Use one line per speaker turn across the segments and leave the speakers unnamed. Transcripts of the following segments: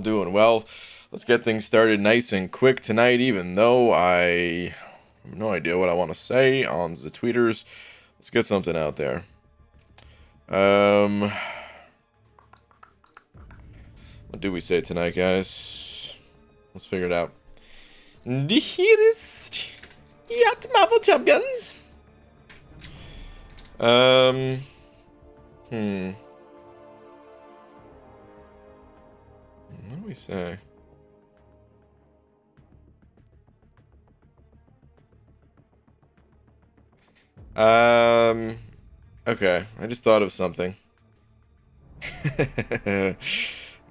doing? Well, let's get things started nice and quick tonight, even though I have no idea what I want to say on the tweeters. Let's get something out there. What do we say tonight, guys? Let's figure it out. The heatest yacht Marvel champions. What do we say? Okay, I just thought of something.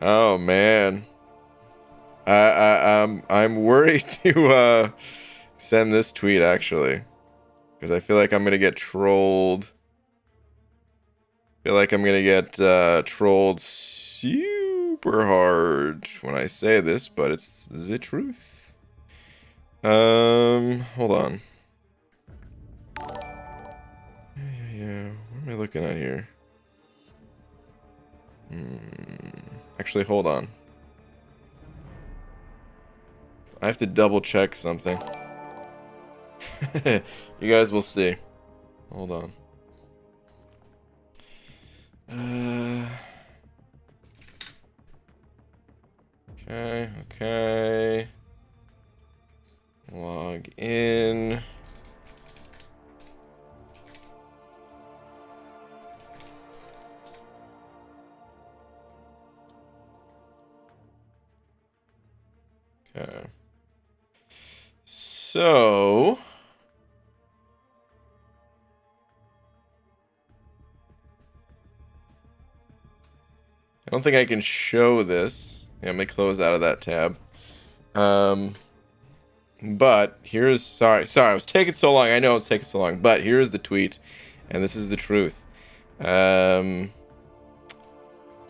Oh man. I'm worried to send this tweet actually, because I feel like I'm gonna get trolled. Feel like I'm gonna get trolled super hard when I say this, but it's the truth. Hold on. Yeah, what am I looking at here? Actually, hold on. I have to double check something. You guys will see. Hold on. Okay. Log in. Okay. So I don't think I can show this. Yeah, let me close out of that tab. But here's sorry, I was taking so long. I know it's taking so long, but here's the tweet, and this is the truth.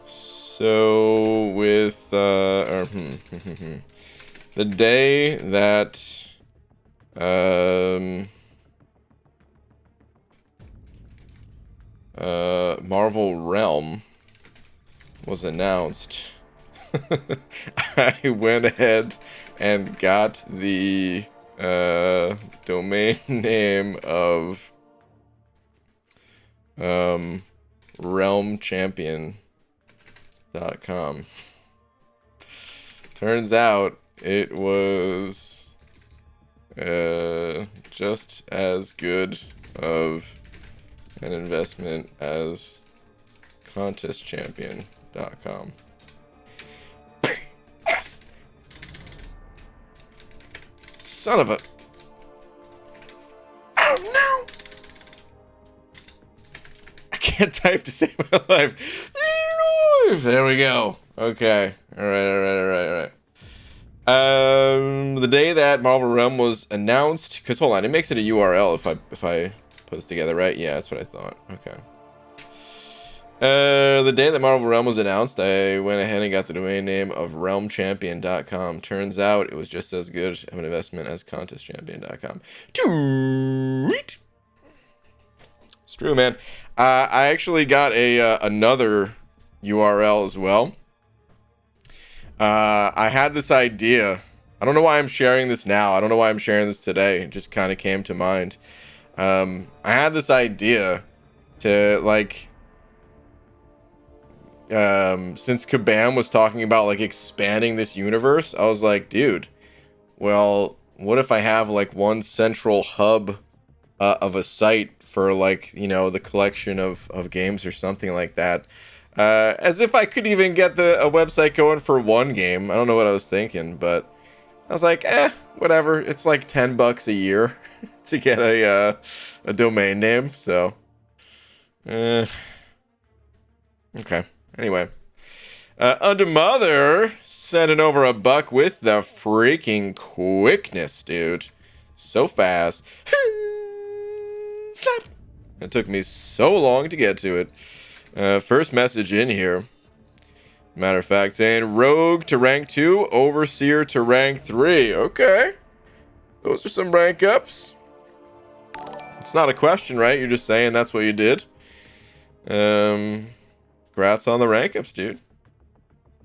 So with the day that Marvel Realm was announced, I went ahead and got the domain name of realmchampion.com. Turns out it was just as good of an investment as contestchampion.com. Yes. Son of a... Oh no! I can't type to save my life. There we go. Okay. Alright. The day that Marvel Realm was announced, because hold on, it makes it a URL if I put this together, right? Yeah, that's what I thought. Okay. The day that Marvel Realm was announced, I went ahead and got the domain name of realmchampion.com. Turns out it was just as good of an investment as contestchampion.com. Tweet. It's true, man. I actually got another URL as well. I had this idea. I don't know why I'm sharing this now. I don't know why I'm sharing this today. It just kind of came to mind. I had this idea to, like, since Kabam was talking about, like, expanding this universe, I was like, dude, well, what if I have, like, one central hub of a site for, like, you know, the collection of games or something like that? As if I could even get a website going for one game. I don't know what I was thinking, but I was like, whatever. It's like $10 a year to get a domain name, so okay. Anyway, Under Mother sending over $1 with the freaking quickness, dude. So fast. Slap. It took me so long to get to it. First message in here. Matter of fact, saying Rogue to rank 2, Overseer to rank 3. Okay. Those are some rank ups. It's not a question, right? You're just saying that's what you did. Congrats on the rank ups, dude.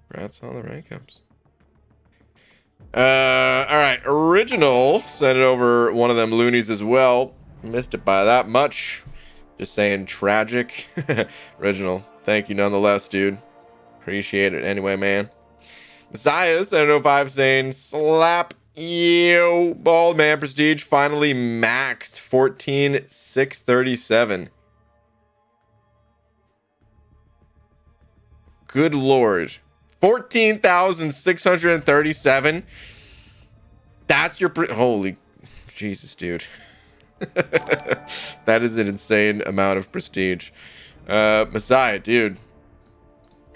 Congrats on the rank ups. All right. Original sent it over one of them loonies as well. Missed it by that much. Just saying tragic. Original. Thank you nonetheless, dude. Appreciate it anyway, man. Messiah 705 saying slap you. Bald man prestige finally maxed 14,637. Good lord. 14,637. That's your holy Jesus, dude. That is an insane amount of prestige. Messiah, dude.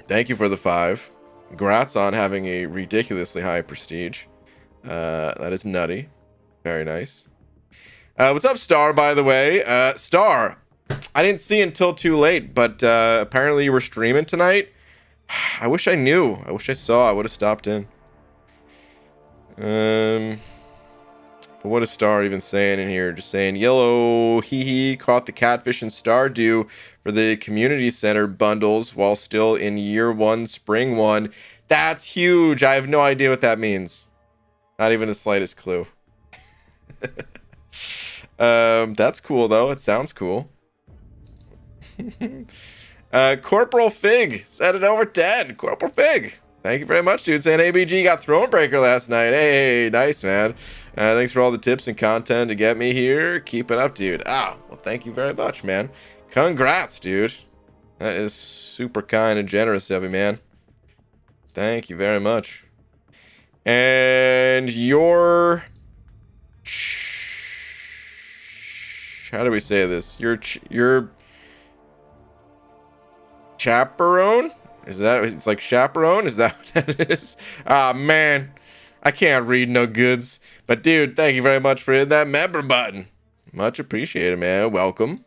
Thank you for the 5. Congrats on having a ridiculously high prestige. That is nutty. Very nice. What's up, Star, by the way? Star, I didn't see until too late, but apparently you were streaming tonight. I wish I knew. I wish I saw. I would have stopped in. But what is Star even saying in here? Just saying, yellow, hee hee, caught the catfish and Stardew for the community center bundles while still in year 1, spring 1. That's huge. I have no idea what that means. Not even the slightest clue. That's cool, though. It sounds cool. Corporal Fig said it over 10. Corporal Fig, thank you very much, dude. Saying ABG got Thronebreaker last night. Hey, nice, man. Thanks for all the tips and content to get me here. Keep it up, dude. Well, thank you very much, man. Congrats, dude. That is super kind and generous of you, man. Thank you very much. And your... How do we say this? Your chaperone? Is that, it's like chaperone? Is that what that is? Man, I can't read no goods. But dude, thank you very much for hitting that member button. Much appreciated, man. Welcome.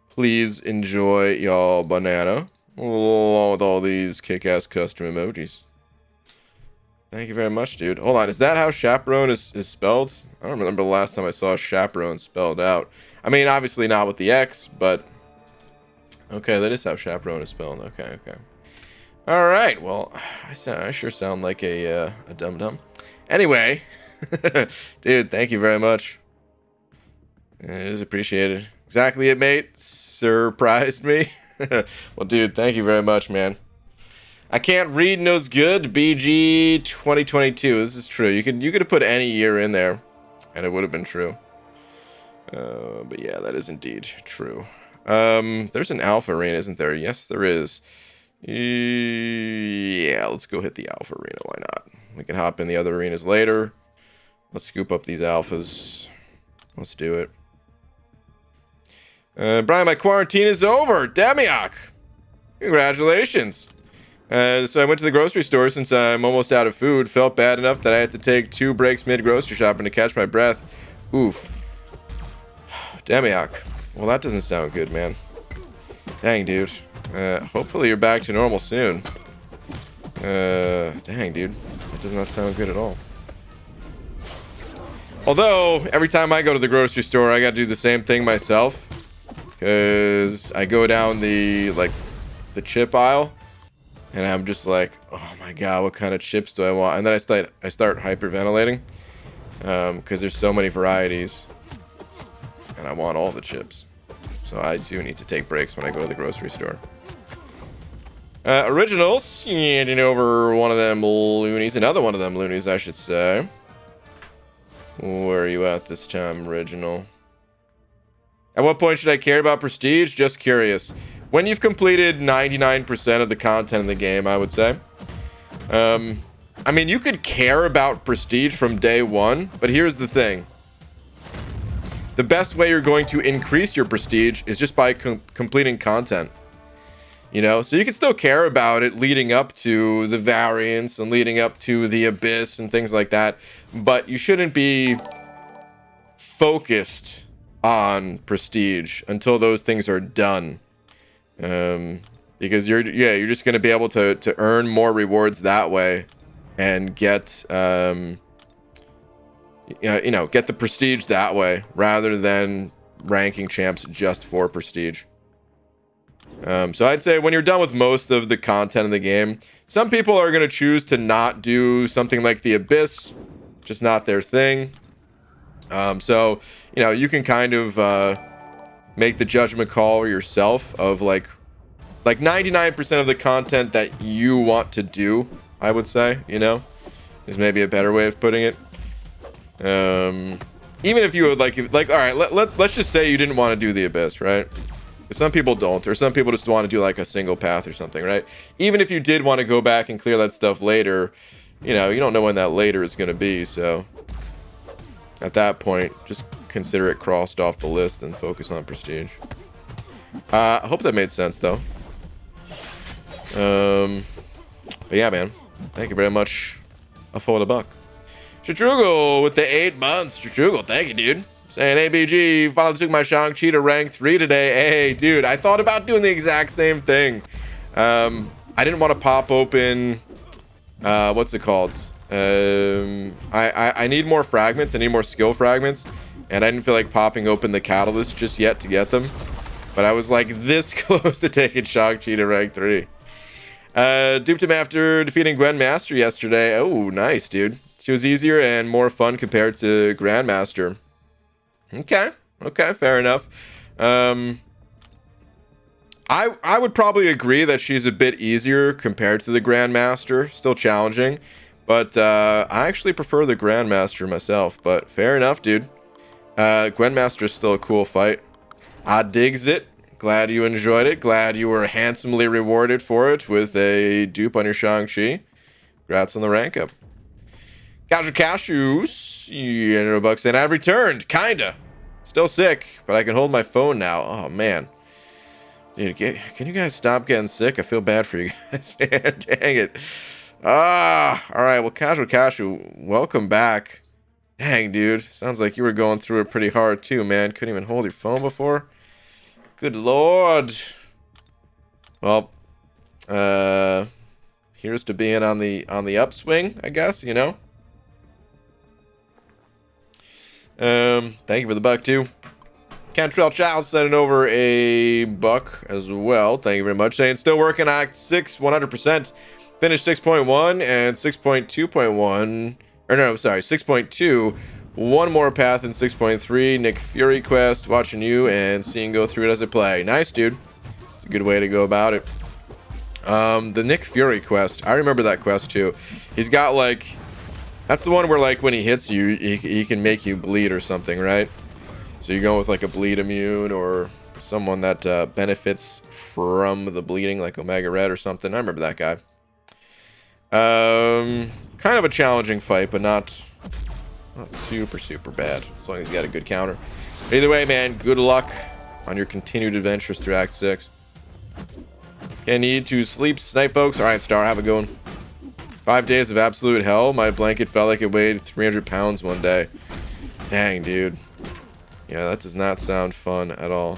Please enjoy y'all banana along with all these kick-ass custom emojis. Thank you very much, dude. Hold on, is that how chaperone is spelled? I don't remember the last time I saw chaperone spelled out. I mean, obviously not with the X, but... Okay, that is how chaperone is spelled. Okay. All right, well, I sure sound like a dum-dum. Anyway, dude, thank you very much. It is appreciated. Exactly it, mate. Surprised me. Well, dude, thank you very much, man. I can't read knows good. BG 2022. This is true. You could have put any year in there, and it would have been true. But yeah, that is indeed true. There's an alpha arena, isn't there? Yes, there is. Yeah, let's go hit the alpha arena. Why not? We can hop in the other arenas later. Let's scoop up these alphas. Let's do it. Brian, my quarantine is over. Demiok, congratulations. So I went to the grocery store since I'm almost out of food. Felt bad enough that I had to take 2 breaks mid-grocery shopping to catch my breath. Oof. Demiok. Well, that doesn't sound good, man. Dang, dude. Hopefully you're back to normal soon. Dang, dude. That does not sound good at all. Although, every time I go to the grocery store, I gotta do the same thing myself. Because I go down the chip aisle. And I'm just like, oh my god, what kind of chips do I want? And then I start hyperventilating. Because there's so many varieties. And I want all the chips. So I do need to take breaks when I go to the grocery store. Originals. Handing over one of them loonies. Another one of them loonies, I should say. Where are you at this time, Original? At what point should I care about prestige? Just curious. When you've completed 99% of the content in the game, I would say. I mean, you could care about prestige from day one, but here's the thing. The best way you're going to increase your prestige is just by completing content. You know, so you can still care about it leading up to the variants and leading up to the abyss and things like that, but you shouldn't be focused on prestige until those things are done. Because you're just going to be able to earn more rewards that way and get get the prestige that way rather than ranking champs just for prestige. So I'd say when you're done with most of the content in the game, some people are going to choose to not do something like the Abyss, just not their thing. So, you know, you can kind of make the judgment call yourself of like 99% of the content that you want to do, I would say, you know, is maybe a better way of putting it. Even if you would like, all right, let's just say you didn't want to do the Abyss, right? Some people don't, or some people just want to do like a single path or something, right? Even if you did want to go back and clear that stuff later, you know, you don't know when that later is going to be. So at that point, just consider it crossed off the list and focus on prestige. I hope that made sense though. But yeah, man, thank you very much for the buck. Chatrugal with the 8 months. Chatrugal, thank you, dude. Saying ABG, finally took my Shang-Chi to rank 3 today. Hey, dude, I thought about doing the exact same thing. I didn't want to pop open, what's it called? I need more fragments. I need more skill fragments. And I didn't feel like popping open the catalyst just yet to get them. But I was like this close to taking Shang-Chi to rank 3. Duped him after defeating Gwen Master yesterday. Oh, nice, dude. She was easier and more fun compared to Grandmaster. Okay, fair enough. I would probably agree that she's a bit easier compared to the Grandmaster. Still challenging, but I actually prefer the Grandmaster myself. But fair enough, dude. Grandmaster is still a cool fight. I digs it. Glad you enjoyed it. Glad you were handsomely rewarded for it with a dupe on your Shang-Chi. Congrats on the rank up. Casual Cashews. Yeah, bucks in. I've returned, kinda. Still sick, but I can hold my phone now. Oh man, dude, can you guys stop getting sick? I feel bad for you guys, man. Dang it. All right. Well, Casual Cashew, welcome back. Dang, dude, sounds like you were going through it pretty hard too, man. Couldn't even hold your phone before. Good lord. Well, here's to being on the upswing, I guess. You know. Thank you for the buck too. Cantrell Child sending over a buck as well. Thank you very much. Saying still working Act 6 100%. Finished 6.1 and 6.2.1. Or no, sorry, 6.2. One more path in 6.3. Nick Fury quest. Watching you and seeing go through it as I play. Nice, dude. It's a good way to go about it. The Nick Fury quest. I remember that quest too. He's got like... That's the one where, like, when he hits you, he can make you bleed or something, right? So you're going with, like, a bleed immune or someone that benefits from the bleeding, like Omega Red or something. I remember that guy. Kind of a challenging fight, but not super, super bad, as long as you got a good counter. But either way, man, good luck on your continued adventures through Act 6. Okay, need to sleep tonight, folks. All right, Star, have a good one. 5 days of absolute hell. My blanket felt like it weighed 300 pounds one day. Dang, dude. Yeah, that does not sound fun at all.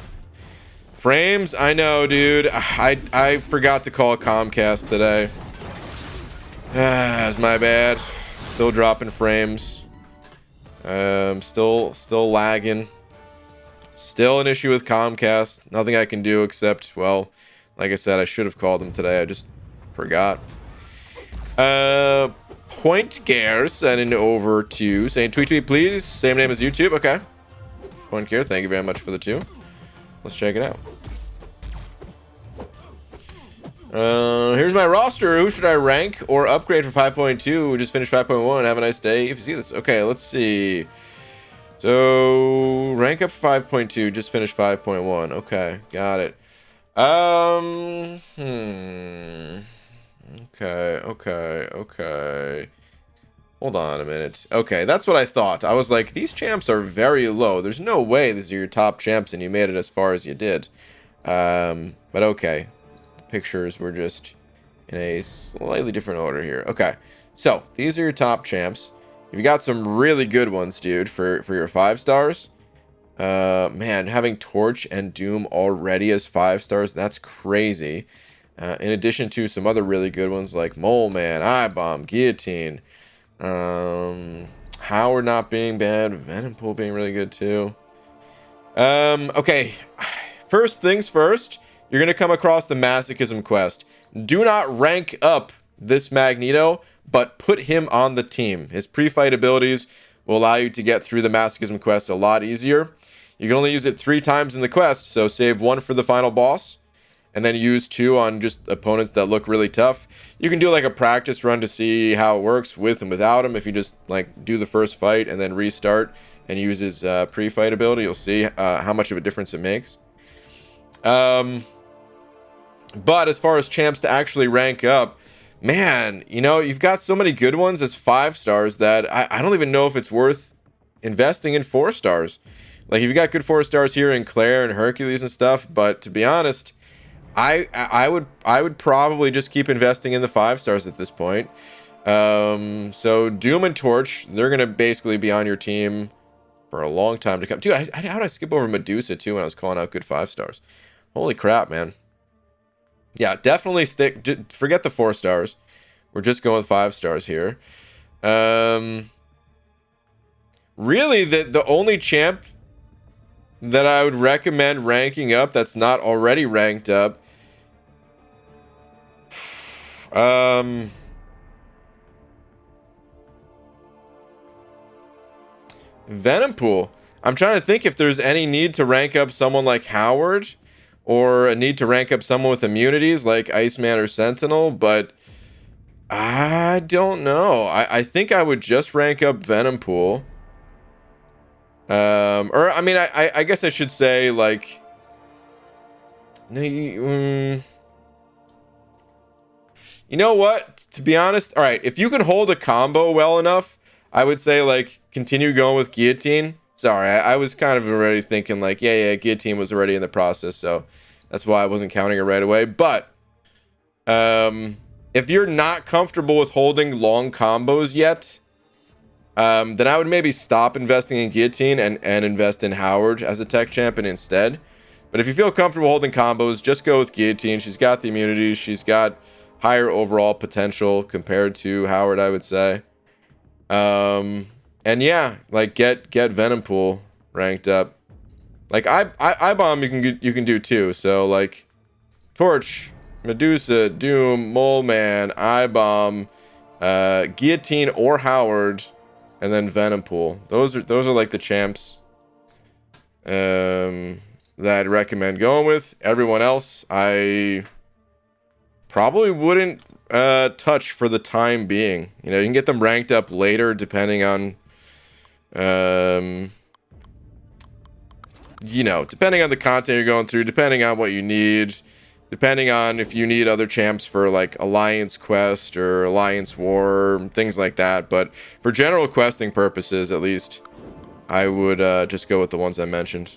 Frames? I know, dude. I forgot to call Comcast today. That's my bad. Still dropping frames. Still lagging. Still an issue with Comcast. Nothing I can do except, well, like I said, I should have called them today. I just forgot. Point Care sending over to saying tweet please, same name as YouTube. Okay, Point Care, thank you very much for the 2. Let's check it out. Here's my roster. Who should I rank or upgrade for 5.2? We just finished 5.1. Have a nice day if you see this. Okay, let's see. So rank up 5.2, just finished 5.1. Okay, got it. Okay. Hold on a minute. Okay, that's what I thought. I was like, these champs are very low. There's no way these are your top champs and you made it as far as you did. But okay. The pictures were just in a slightly different order here. Okay, so these are your top champs. You've got some really good ones, dude, for your 5 stars. Man, having Torch and Doom already as 5 stars, that's crazy. In addition to some other really good ones like Mole Man, Eye Bomb, Guillotine, Howard not being bad, Venompool being really good too. Okay, first things first, you're going to come across the Masochism quest. Do not rank up this Magneto, but put him on the team. His pre-fight abilities will allow you to get through the Masochism quest a lot easier. You can only use it 3 times in the quest, so save 1 for the final boss, and then use 2 on just opponents that look really tough. You can do like a practice run to see how it works with and without him. If you just like do the first fight and then restart and use his pre-fight ability, you'll see how much of a difference it makes. But as far as champs to actually rank up, man, you know, you've got so many good ones as 5 stars that I don't even know if it's worth investing in 4 stars. Like, you've got good 4 stars here in Claire and Hercules and stuff, but to be honest, I would probably just keep investing in the 5 stars at this point. So Doom and Torch, they're gonna basically be on your team for a long time to come. Dude, how did I skip over Medusa too when I was calling out good 5 stars? Holy crap, man. Yeah, definitely forget the 4 stars. We're just going 5 stars here. Really, the only champ that I would recommend ranking up that's not already ranked up, Venompool. I'm trying to think if there's any need to rank up someone like Howard, or a need to rank up someone with immunities like Iceman or Sentinel, but I don't know. I think I would just rank up Venompool. Or I mean, I guess I should say, like, you know what? To be honest, all right, if you can hold a combo well enough, I would say, like, continue going with Guillotine. Sorry, I was kind of already thinking, like, yeah, Guillotine was already in the process, so that's why I wasn't counting it right away. But if you're not comfortable with holding long combos yet, then I would maybe stop investing in Guillotine and invest in Howard as a tech champion instead. But if you feel comfortable holding combos, just go with Guillotine. She's got the immunities. She's got higher overall potential compared to Howard, I would say. And yeah, like get Venompool ranked up. Like I-Bomb you can do too. So like Torch, Medusa, Doom, Mole Man, I-Bomb, Guillotine or Howard, and then Venompool. Those are like the champs that I'd recommend going with. Everyone else, I probably wouldn't touch for the time being. You know, you can get them ranked up later depending on, you know, depending on the content you're going through, depending on what you need, depending on if you need other champs for like Alliance Quest or Alliance War, things like that. But for general questing purposes, at least, I would just go with the ones I mentioned.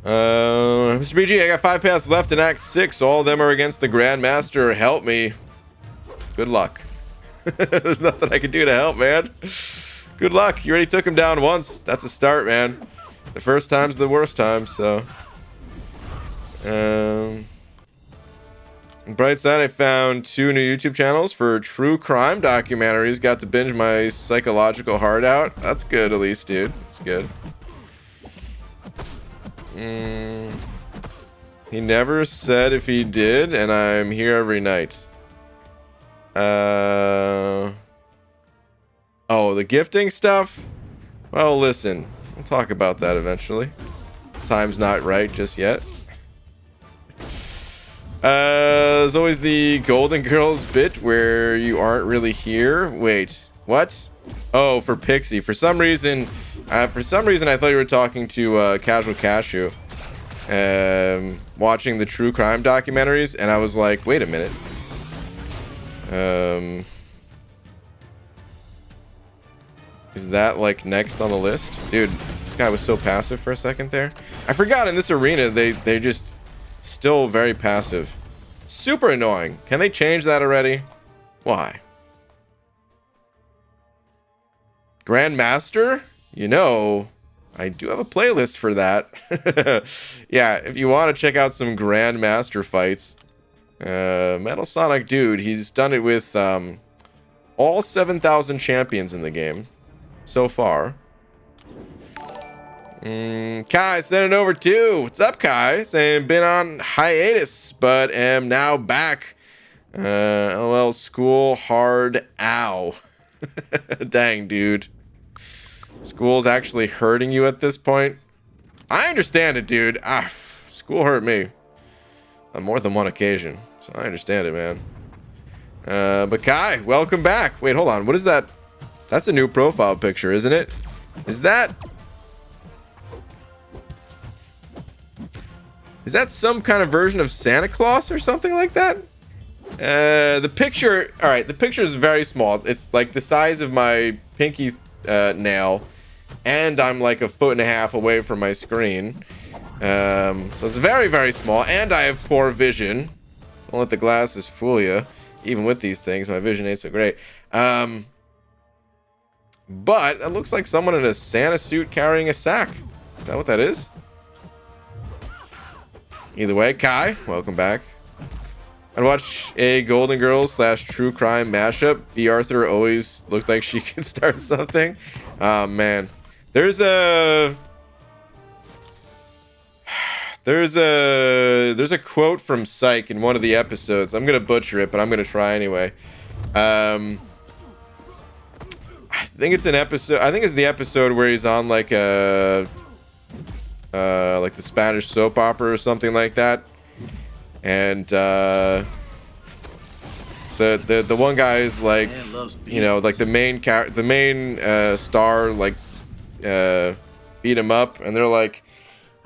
Mr. BG, I got 5 paths left in Act 6. All of them are against the Grandmaster. Help me. Good luck. There's nothing I can do to help, man. Good luck. You already took him down once. That's a start, man. The first time's the worst time, so. Bright side, I found 2 new YouTube channels for true crime documentaries. Got to binge my psychological heart out. That's good, at least, dude. That's good. He never said if he did, and I'm here every night. Oh, the gifting stuff? Well, listen. We'll talk about that eventually. Time's not right just yet. There's always the Golden Girls bit where you aren't really here. Wait, what? Oh, for Pixie. For some reason I thought you were talking to Casual Cashew, watching the true crime documentaries, and I was like, wait a minute. Is that like next on the list? Dude, this guy was so passive for a second there. I forgot in this arena they just still very passive. Super annoying. Can they change that already? Why? Grandmaster? You know, I do have a playlist for that. Yeah, if you want to check out some Grandmaster fights, Metal Sonic Dude, he's done it with all 7,000 champions in the game so far. Kai sent it over too. What's up, Kai? Saying been on hiatus, but am now back. LL school hard. Ow. Dang, dude. School's actually hurting you at this point. I understand it, dude. School hurt me on more than one occasion, so I understand it, man. But Kai, welcome back. Wait, hold on. What is that? That's a new profile picture, isn't it? Is that some kind of version of Santa Claus or something like that? The picture, all right, the picture is very small. It's like the size of my pinky nail, and I'm like 1.5 feet away from my screen. So it's very, very small, and I have poor vision. Don't let the glasses fool you. Even with these things, my vision ain't so great. But it looks like someone in a Santa suit carrying a sack. Is that what that is? Either way, Kai, welcome back. I'd watch a Golden Girls / true crime mashup. B. Arthur always looked like she could start something. Oh, man. There's a quote from Psych in one of the episodes. I'm gonna butcher it, but I'm gonna try anyway. I think it's an episode. I think it's the episode where he's on like a like the Spanish soap opera or something like that, and the one guy is like, you know, like the main star like beat him up, and they're like,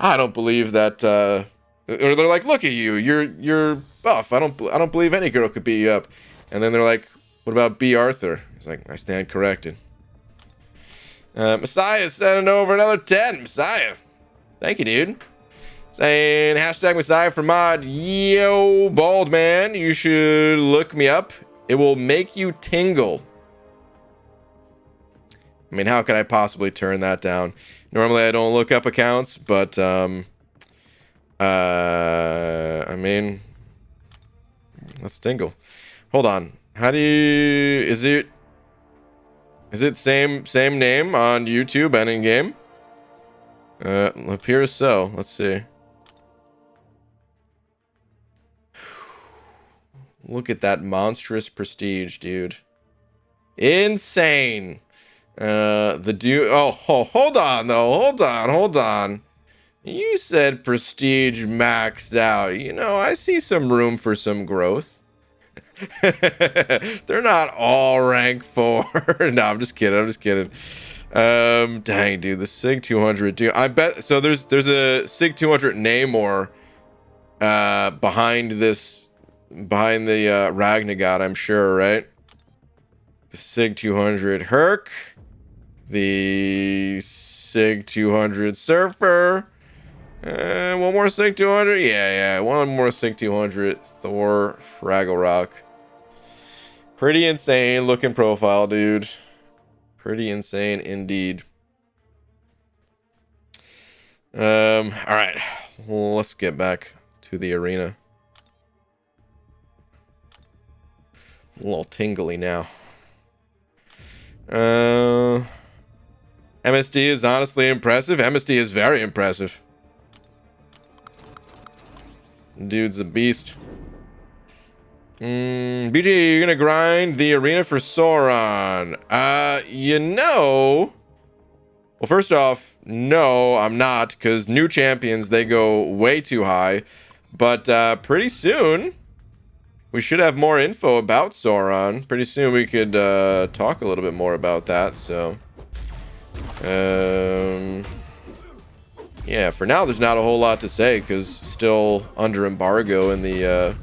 I don't believe that, or they're like, look at you, you're buff. I don't believe any girl could beat you up. And then they're like, what about B. Arthur? He's like, I stand corrected. Messiah sending over another 10. Messiah, thank you, dude. Saying hashtag Messiah for mod. Yo, bald man, you should look me up. It will make you tingle. I mean, how could I possibly turn that down? Normally, I don't look up accounts, but I mean, let's tingle. Hold on. How do you? Is it same name on YouTube and in game? Appears so. Let's see. Look at that monstrous prestige, dude. Insane. The dude. Oh, hold on though. Hold on. You said prestige maxed out. You know, I see some room for some growth. They're not all rank 4. No, I'm just kidding. Dang, dude, the Sig 200, dude. I bet. So there's a Sig 200 Namor behind the Ragnagot, I'm sure, right? The Sig 200 Herc, the Sig 200 Surfer, one more Sig 200. Yeah, one more Sig 200 Thor Ragnarok. Pretty insane looking profile, dude. Pretty insane indeed. All right, let's get back to the arena. A little tingly now. MSD is honestly impressive. MSD is very impressive. Dude's a beast. BG, you're gonna grind the arena for Sauron. You know. Well, first off, no, I'm not, because new champions, they go way too high. But pretty soon, we should have more info about Sauron. Pretty soon we could talk a little bit more about that, so. Yeah, for now there's not a whole lot to say, because still under embargo in the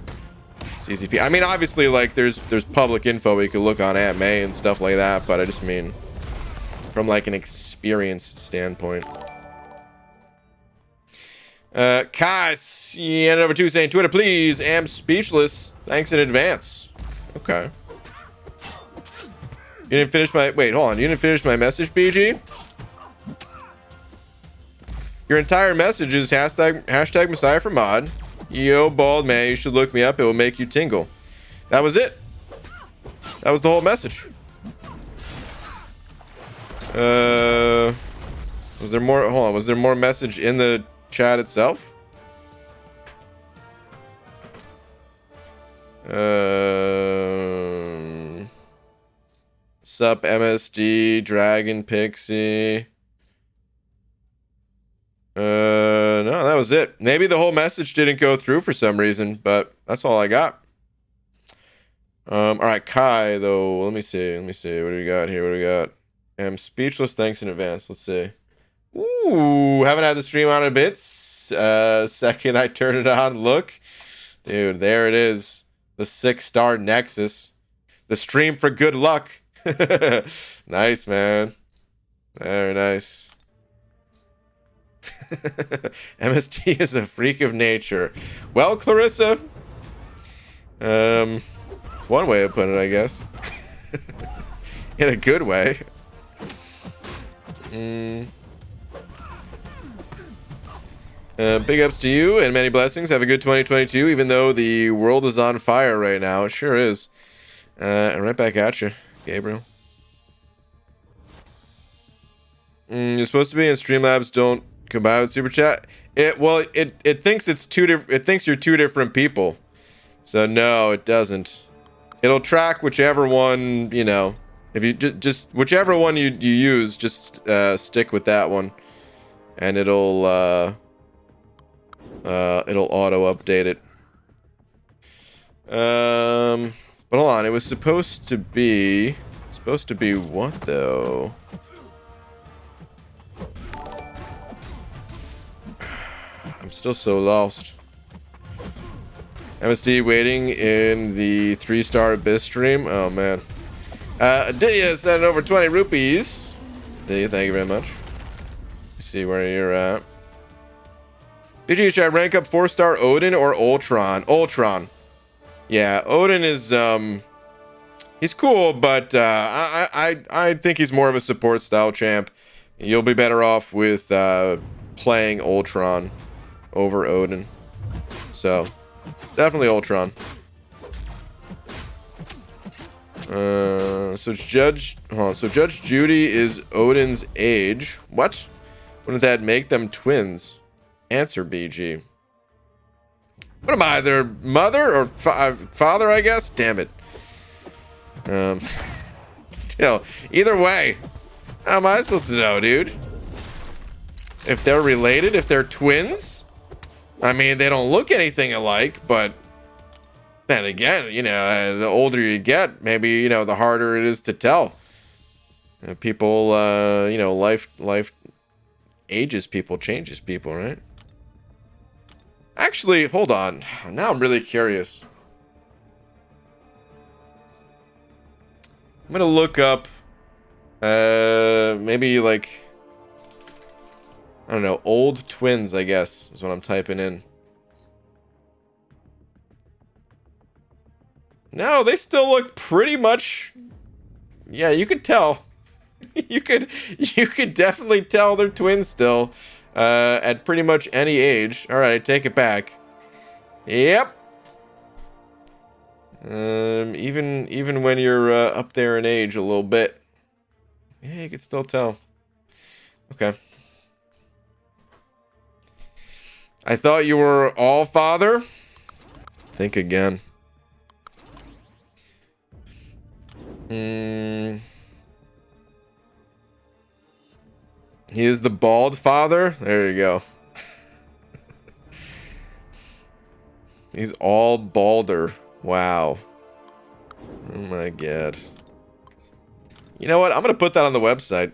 CCP. I mean, obviously, like, there's public info we could look on Aunt May and stuff like that, but I just mean from, like, an experience standpoint. Kai, you ended over 2 saying, Twitter, please, am speechless. Thanks in advance. Okay. You didn't finish my... Wait, hold on. You didn't finish my message, BG? Your entire message is hashtag Messiah for mod. Yo, bald man, you should look me up. It will make you tingle. That was it. That was the whole message. Was there more? Hold on. Was there more message in the chat itself? Sup MSD, Dragon Pixie. No, that was it. Maybe the whole message didn't go through for some reason, but that's all I got. All right, Kai, though. Let me see. What do we got here? What do we got? I'm speechless. Thanks in advance. Let's see. Ooh, haven't had the stream on in a bit. Second I turn it on, look. Dude, there it is. The 6-star Nexus. The stream for good luck. Nice, man. Very nice. MST is a freak of nature. Well, Clarissa. It's one way of putting it, I guess. In a good way. Big ups to you and many blessings. Have a good 2022, even though the world is on fire right now. It sure is. And right back at you, Gabriel. You're supposed to be in Streamlabs. Don't combine with Super Chat. It thinks it's it thinks you're two different people. So no, it doesn't. It'll track whichever one, you know. If you just whichever one you use, just stick with that one, and it'll auto update it. But hold on, it was supposed to be what though? I'm still so lost. MSD waiting in the 3-star Abyss stream. Oh man. Adia sent over 20 rupees. Adia, thank you very much. See where you're at. BG, should I rank up 4-star Odin or Ultron? Ultron. Yeah, Odin is he's cool, but I think he's more of a support style champ. You'll be better off with playing Ultron over Odin. So definitely Ultron. So Judge Judy is Odin's age. What? Wouldn't that make them twins? Answer, BG. What am I, their mother or father, I guess? Damn it. Still, either way, how am I supposed to know, dude? If they're related, if they're twins? I mean, they don't look anything alike, but then again, you know, the older you get, maybe, you know, the harder it is to tell. People, you know, life ages people, changes people, right? Actually, hold on. Now I'm really curious. I'm gonna look up, maybe like, I don't know, old twins, I guess, is what I'm typing in. No, they still look pretty much, yeah, you could tell. you could definitely tell they're twins still, at pretty much any age. All right, I take it back. Yep. Even when you're up there in age a little bit, yeah, you can still tell. Okay. I thought you were all father. Think again. He is the bald father. There you go. He's all balder. Wow. Oh my god. You know what? I'm gonna put that on the website.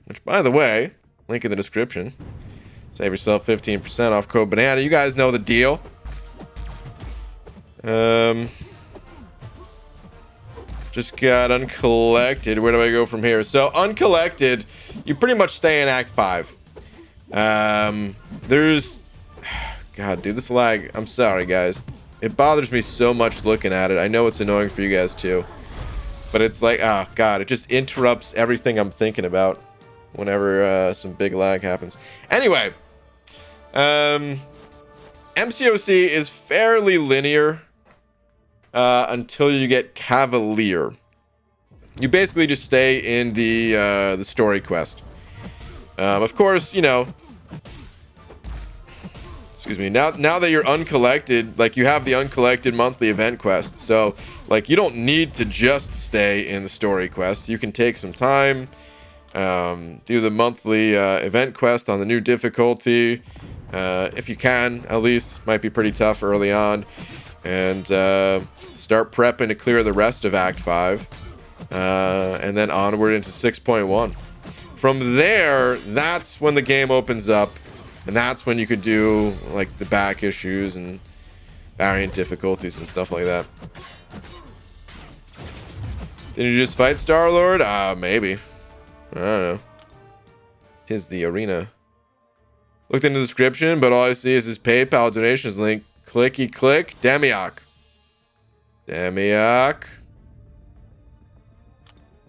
Which, by the way, link in the description. Save yourself 15% off code banana. You guys know the deal. Just got uncollected. Where do I go from here? So uncollected, you pretty much stay in Act 5. There's, God, dude, this lag. I'm sorry, guys. It bothers me so much looking at it. I know it's annoying for you guys too, but it's like, oh god, it just interrupts everything I'm thinking about whenever some big lag happens. Anyway, MCOC is fairly linear until you get Cavalier. You basically just stay in the story quest. Of course, you know, excuse me, now that you're uncollected, like you have the uncollected monthly event quest, so like you don't need to just stay in the story quest. You can take some time, do the monthly event quest on the new difficulty, if you can, at least. Might be pretty tough early on, and start prepping to clear the rest of Act 5, and then onward into 6.1. From there, that's when the game opens up. And that's when you could do, like, the back issues and variant difficulties and stuff like that. Did you just fight Star-Lord? Maybe. I don't know. 'Tis the arena. Looked into the description, but all I see is his PayPal donations link. Clicky click. Demiok. Demiok.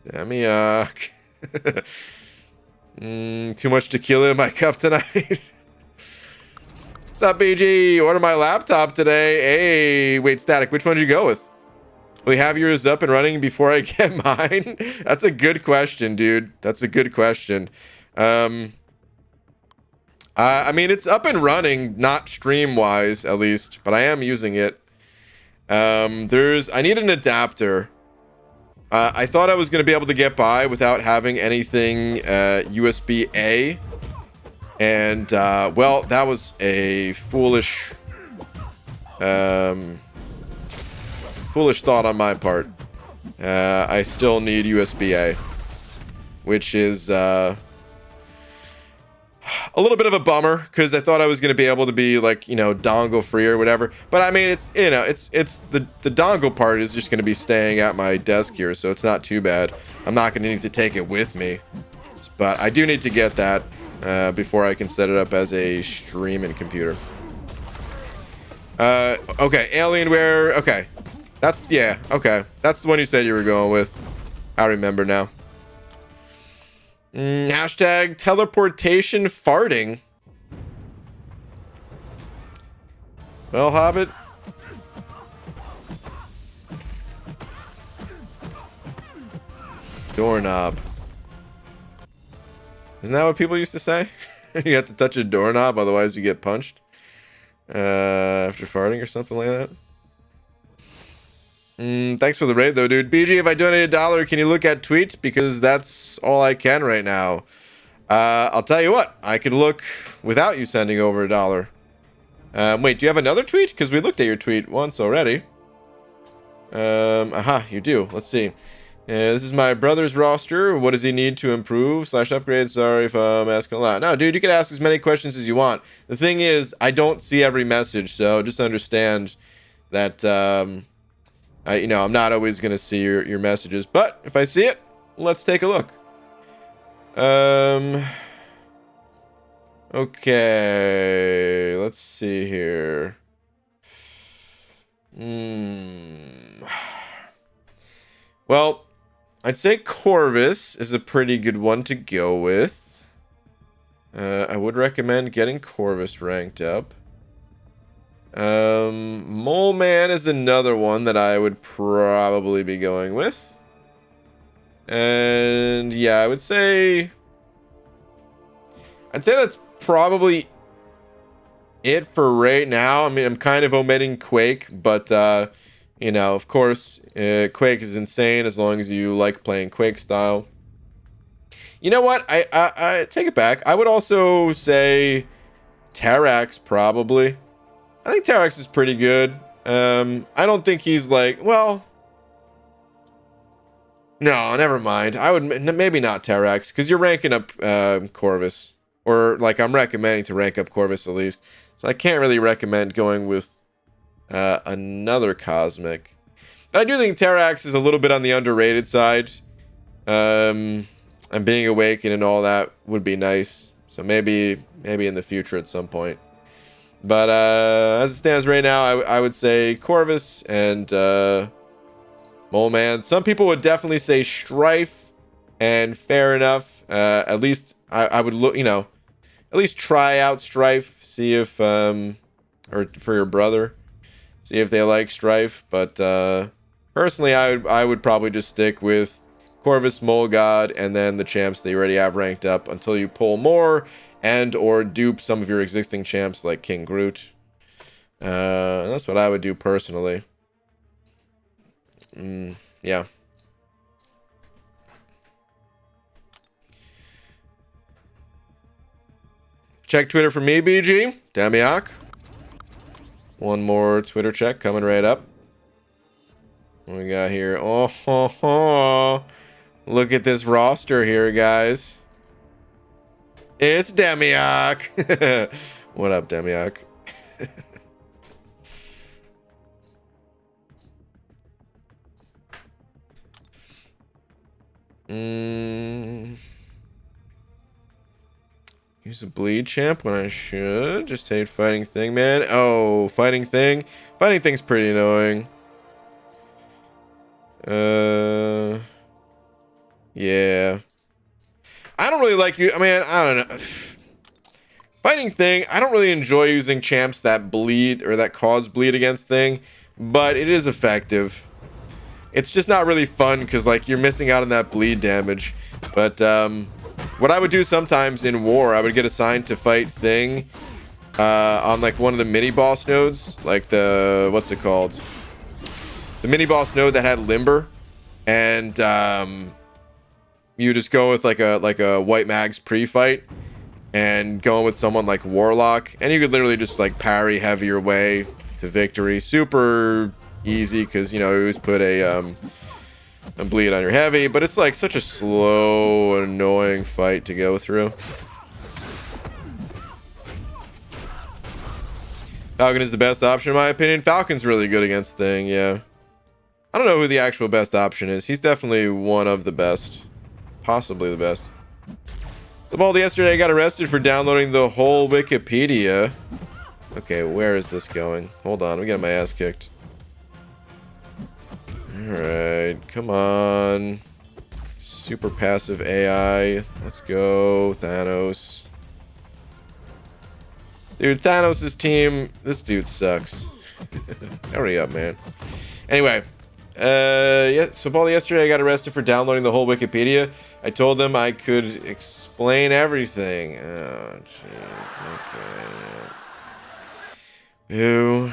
Demiok. Too much tequila in my cup tonight. What's up, BG? Order my laptop today. Hey, wait, Static, which one did you go with? Will you have yours up and running before I get mine? That's a good question, dude. That's a good question. I mean, it's up and running, not stream-wise, at least, but I am using it. I need an adapter. I thought I was going to be able to get by without having anything USB-A. And, well, that was a foolish thought on my part. I still need USB-A, which is a little bit of a bummer, because I thought I was going to be able to be, like, you know, dongle free or whatever. But I mean, it's, you know, it's the dongle part is just going to be staying at my desk here, so it's not too bad. I'm not going to need to take it with me, but I do need to get that before I can set it up as a streaming computer. Okay, Alienware. Okay, that's, yeah, okay, that's the one you said you were going with. I remember now. Hashtag teleportation farting. Well, Hobbit. Doorknob. Isn't that what people used to say? You have to touch a doorknob, otherwise you get punched. After farting or something like that. Thanks for the raid, though, dude. BG, if I donate $1, can you look at tweets? Because that's all I can right now. I'll tell you what. I could look without you sending over $1. Wait, do you have another tweet? Because we looked at your tweet once already. Aha, you do. Let's see. This is my brother's roster. What does he need to improve / upgrade? Sorry if I'm asking a lot. No, dude, you can ask as many questions as you want. The thing is, I don't see every message, so just understand that, you know, I'm not always going to see your messages. But if I see it, let's take a look. Okay, let's see here. Well, I'd say Corvus is a pretty good one to go with. I would recommend getting Corvus ranked up. Mole Man is another one that I would probably be going with. And yeah, I'd say that's probably it for right now. I mean, I'm kind of omitting Quake, but you know, of course, Quake is insane as long as you like playing Quake style. You know what? I take it back. I would also say Terrax, probably. I think Terrax is pretty good. I don't think he's like, well, no, never mind. I would maybe not Terrax, because you're ranking up Corvus, or like I'm recommending to rank up Corvus at least. So I can't really recommend going with another Cosmic. But I do think Terrax is a little bit on the underrated side. And being awakened and all that would be nice. So maybe in the future at some point. But as it stands right now, I would say Corvus and Mole Man. Some people would definitely say Strife, and fair enough. At least I would look, you know, at least try out Strife, see if or for your brother, see if they like Strife. But personally, I would probably just stick with Corvus, Mole God, and then the champs that you already have ranked up until you pull more and or dupe some of your existing champs like King Groot. That's what I would do personally. Yeah. Check Twitter for me, BG. Damiak. One more Twitter check coming right up. What we got here? Oh, ho, ho. Look at this roster here, guys. It's Damiak. What up, Damiak? Use a bleed champ when I should. Just take fighting thing, man. Oh, fighting thing. Fighting thing's pretty annoying. Yeah. I don't really like you. I mean, I don't know. Fighting thing, I don't really enjoy using champs that bleed or that cause bleed against thing, but it is effective. It's just not really fun because, like, you're missing out on that bleed damage. But, what I would do sometimes in war, I would get assigned to fight thing on, like, one of the mini-boss nodes. Like the, what's it called? The mini-boss node that had Limber. And, you just go with, like a White Mags pre-fight. And going with someone like Warlock. And you could literally just, like, parry heavier way to victory. Super easy because, you know, you always put a bleed on your heavy, but it's like such a slow, annoying fight to go through. Falcon is the best option in my opinion. Falcon's really good against thing, yeah. I don't know who the actual best option is. He's definitely one of the best. Possibly the best. Zabaldi yesterday got arrested for downloading the whole Wikipedia. Okay, where is this going? Hold on, I'm getting my ass kicked. Alright, come on. Super passive AI. Let's go, Thanos. Dude, Thanos' team, this dude sucks. Hurry up, man. Anyway, yeah, so Paul, yesterday I got arrested for downloading the whole Wikipedia. I told them I could explain everything. Oh, jeez, okay. Ew.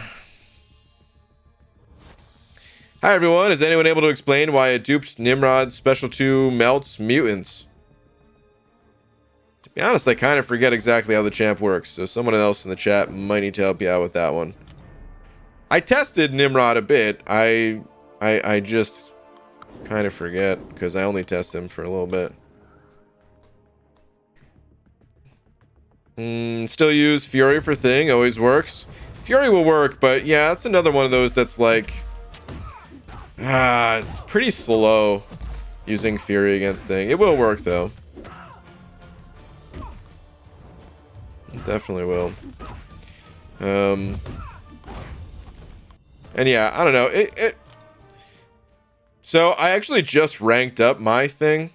Hi everyone, is anyone able to explain why a duped Nimrod Special 2 melts mutants? To be honest, I kind of forget exactly how the champ works, so someone else in the chat might need to help you out with that one. I tested Nimrod a bit. I just kind of forget because I only test him for a little bit. Still use Fury for thing, always works. Fury will work, but yeah, that's another one of those that's like... it's pretty slow using Fury against thing. It will work though. It definitely will. And yeah, I don't know. So I actually just ranked up my thing.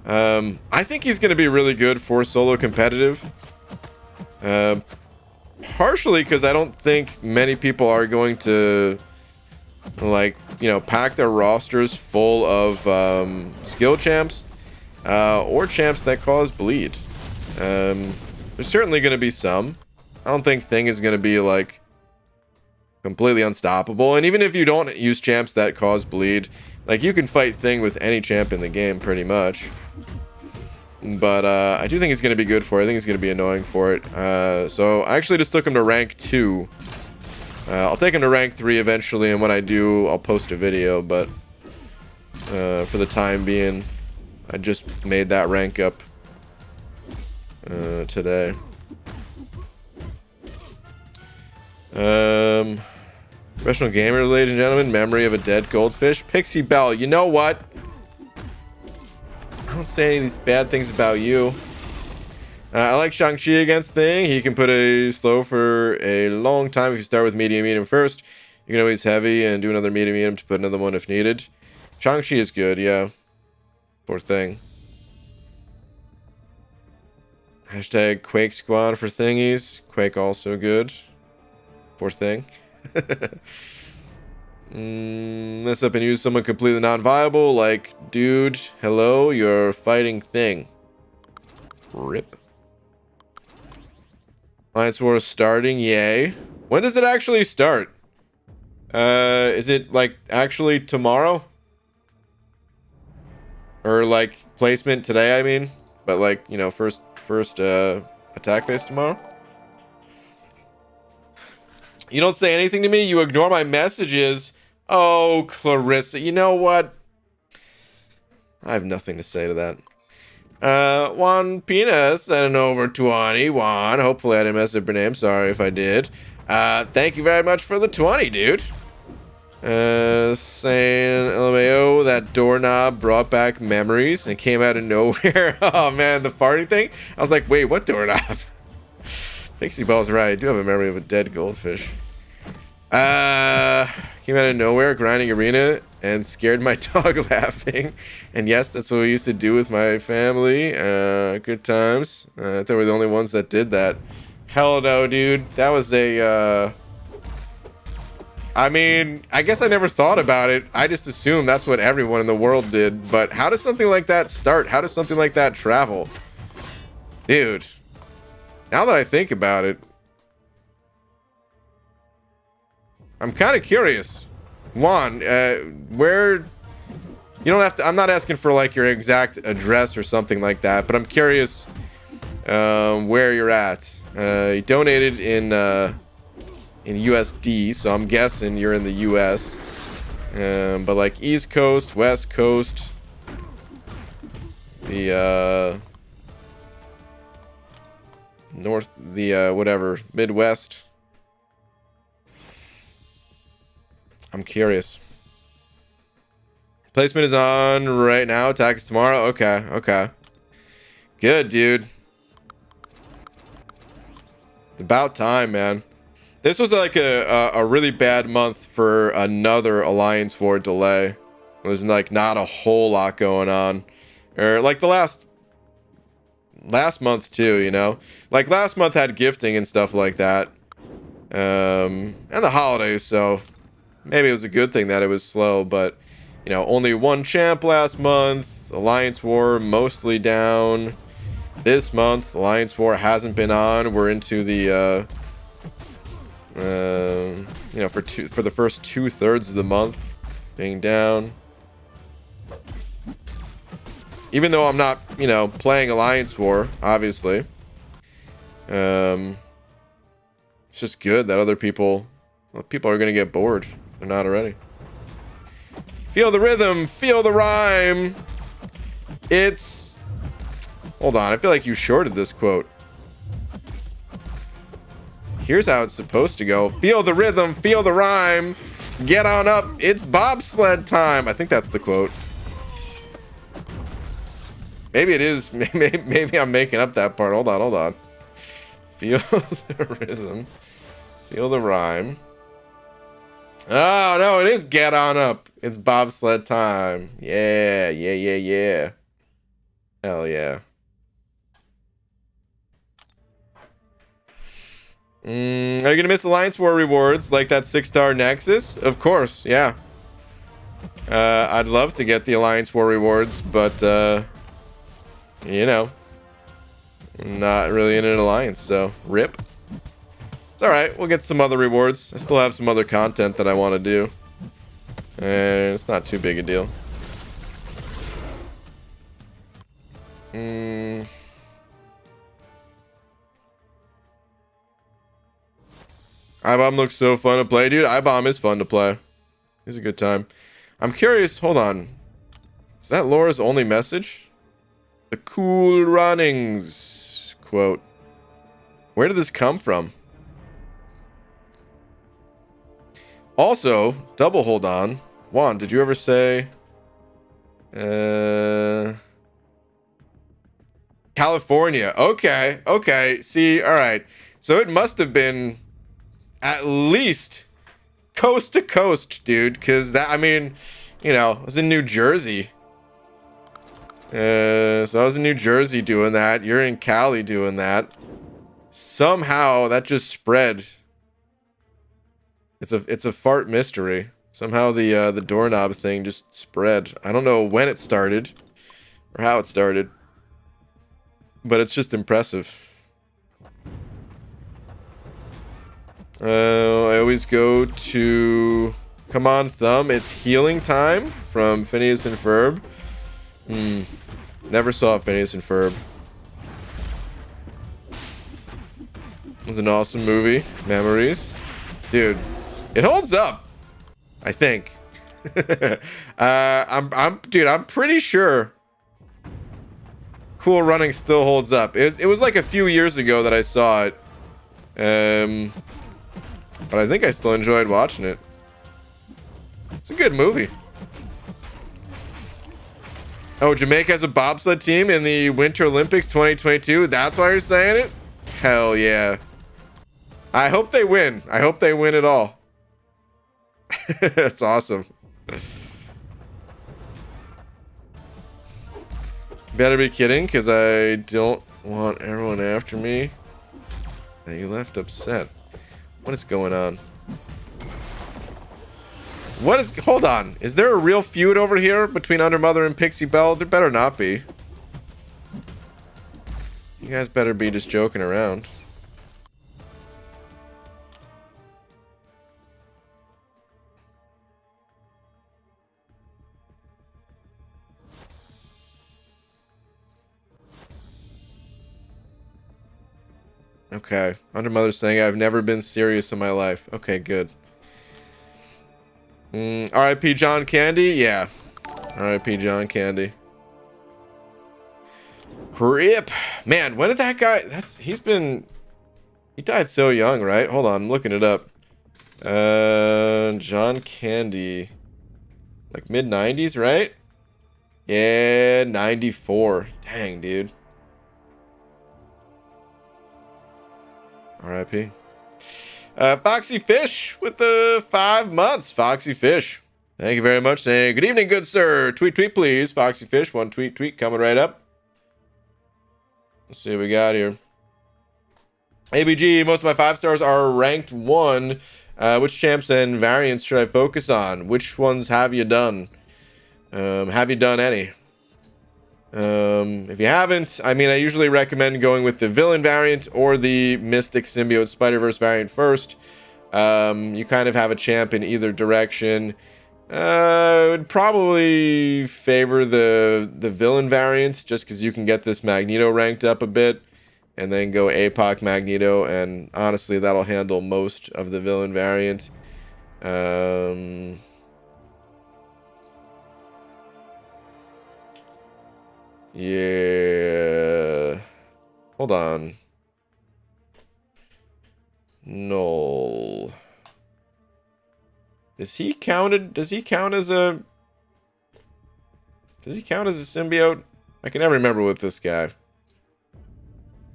I think he's going to be really good for solo competitive. Partially because I don't think many people are going to, like, you know, pack their rosters full of skill champs or champs that cause bleed. There's certainly going to be some. I don't think Thing is going to be, like, completely unstoppable. And even if you don't use champs that cause bleed, like, you can fight Thing with any champ in the game pretty much. But I do think he's going to be good for it. I think he's going to be annoying for it. So I actually just took him to rank 2. I'll take him to rank 3 eventually, and when I do, I'll post a video. But for the time being, I just made that rank up today. Professional gamer, ladies and gentlemen. Memory of a dead goldfish. Pixie Bell. You know what? I don't say any of these bad things about you. I like Shang-Chi against Thing. He can put a slow for a long time if you start with medium first. You can always heavy and do another medium to put another one if needed. Shang-Chi is good, yeah. Poor Thing. Hashtag Quake Squad for thingies. Quake also good. Poor Thing. Mess up and use someone completely non-viable, like dude. Hello, you're fighting thing. Rip. Alliance War is starting, yay. When does it actually start? Is it like actually tomorrow? Or like placement today, I mean? But like, you know, first attack phase tomorrow? You don't say anything to me, you ignore my messages. Oh, Clarissa, you know what? I have nothing to say to that. Juan Penis and over 21. Hopefully I didn't mess up your name. Sorry if I did. Thank you very much for the 20, dude. Saying LMAO, that doorknob brought back memories and came out of nowhere. Oh man, the farting thing. I was like, wait, what doorknob? Pixie Ball's right. I do have a memory of a dead goldfish. Came out of nowhere, grinding arena, and scared my dog laughing. And yes, that's what we used to do with my family. Good times. I thought we were the only ones that did that. Hell no, dude. That was a, I mean, I guess I never thought about it. I just assumed that's what everyone in the world did. But how does something like that start? How does something like that travel? Dude. Now that I think about it, I'm kind of curious. Juan, where... You don't have to... I'm not asking for, like, your exact address or something like that, but I'm curious where you're at. You donated in USD, so I'm guessing you're in the US. But, like, East Coast, West Coast... The, North... The, whatever. Midwest... I'm curious. Placement is on right now. Attack is tomorrow. Okay, okay. Good, dude. It's about time, man. This was like a really bad month for another Alliance War delay. There's like not a whole lot going on. Or like the last month too, you know? Like last month had gifting and stuff like that. And the holidays, so... Maybe it was a good thing that it was slow, but, you know, only one champ last month. Alliance War mostly down. This month, Alliance War hasn't been on. We're into the, you know, for the first 2/3 of the month being down. Even though I'm not, you know, playing Alliance War, obviously. It's just good that other people are going to get bored. They're not already. Feel the rhythm, feel the rhyme. It's... Hold on, I feel like you shorted this quote. Here's how it's supposed to go. Feel the rhythm, feel the rhyme. Get on up, it's bobsled time. I think that's the quote. Maybe it is. Maybe I'm making up that part. Hold on. Feel the rhythm, feel the rhyme. Oh, no, it is get on up. It's bobsled time. Yeah. Hell yeah. Are you going to miss Alliance War rewards like that 6-star Nexus? Of course, yeah. I'd love to get the Alliance War rewards, but, you know, I'm not really in an alliance, so rip. It's alright, we'll get some other rewards. I still have some other content that I want to do. And it's not too big a deal. iBomb looks so fun to play, dude. iBomb is fun to play. It's a good time. I'm curious, hold on. Is that Laura's only message? The cool runnings quote. Where did this come from? Also, double hold on. Juan, did you ever say... California. Okay. See, alright. So it must have been at least coast to coast, dude. Because that, I mean, you know, I was in New Jersey. So I was in New Jersey doing that. You're in Cali doing that. Somehow that just spread. It's a fart mystery. Somehow the doorknob thing just spread. I don't know when it started or how it started, but it's just impressive. I always go to Come On Thumb. It's healing time from Phineas and Ferb. Never saw Phineas and Ferb. It was an awesome movie. Memories. Dude, it holds up. I think. I'm pretty sure Cool Running still holds up. It was like a few years ago that I saw it. But I think I still enjoyed watching it. It's a good movie. Oh, Jamaica has a bobsled team in the Winter Olympics 2022. That's why you're saying it? Hell yeah. I hope they win. I hope they win it all. That's awesome. Better be kidding, because I don't want everyone after me. Now you left upset. What is going on? What is... Hold on. Is there a real feud over here between Undermother and Pixie Belle? There better not be. You guys better be just joking around. Okay. Undermother's saying I've never been serious in my life. Okay, good. R.I.P. John Candy? Yeah. R.I.P. John Candy. Rip. Man, when did that guy... He died so young, right? Hold on, I'm looking it up. John Candy. Like mid-90s, right? Yeah, 94. Dang, dude. R.I.P. Foxy Fish with the 5 months. Foxy Fish. Thank you very much. Saying, good evening, good sir. Tweet, please. Foxy Fish. One tweet coming right up. Let's see what we got here. ABG, most of my 5 stars are ranked 1. Which champs and variants should I focus on? Which ones have you done? Have you done any? If you haven't, I mean, I usually recommend going with the villain variant or the Mystic Symbiote Spider-Verse variant first. You kind of have a champ in either direction. I would probably favor the villain variants just because you can get this Magneto ranked up a bit and then go APOC Magneto, and honestly, that'll handle most of the villain variant. Yeah. Hold on. No. Does he count as a symbiote? I can never remember with this guy.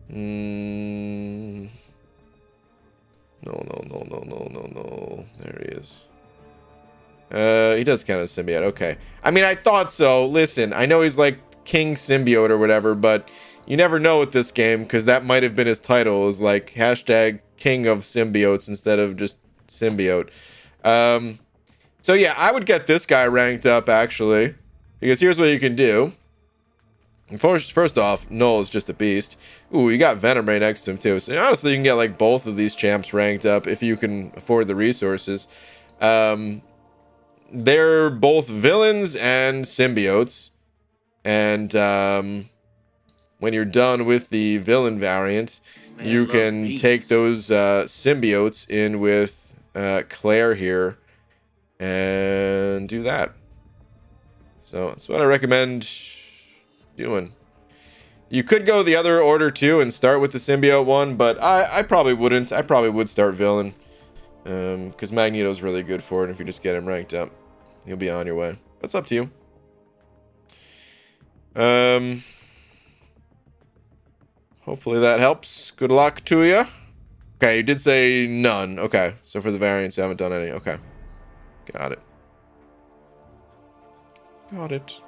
No. There he is. He does count as symbiote. Okay. I mean, I thought so. Listen, I know he's like King Symbiote or whatever, but you never know with this game because that might have been his title, is like hashtag King of Symbiotes instead of just Symbiote. So yeah, I would get this guy ranked up actually, because here's what you can do. First off, Null is just a beast. Ooh, you got Venom right next to him too. So honestly, you can get like both of these champs ranked up if you can afford the resources. They're both villains and symbiotes. And when you're done with the villain variant, you can take those symbiotes in with Claire here and do that. So that's what I recommend doing. You could go the other order too and start with the symbiote one, but I probably wouldn't. I probably would start villain because Magneto's really good for it. If you just get him ranked up, you'll be on your way. That's up to you. Hopefully that helps. Good luck to you. Okay, you did say none. Okay, so for the variants, you haven't done any. Okay, got it. Got it.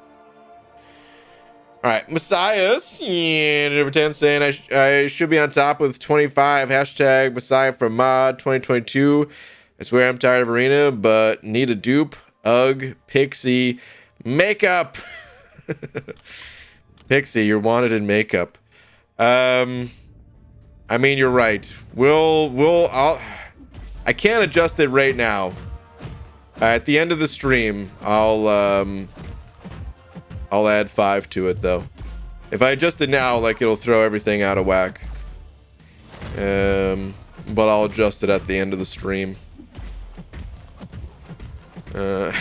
All right, Messiahs. Yeah, number 10 saying I should be on top with 25. Hashtag Messiah from Mod 2022. I swear I'm tired of Arena, but need a dupe. Ugh, Pixie, makeup. Pixie, you're wanted in makeup. I mean, you're right. I can't adjust it right now. At the end of the stream, I'll add 5 to it though. If I adjust it now, like, it'll throw everything out of whack. But I'll adjust it at the end of the stream. Oh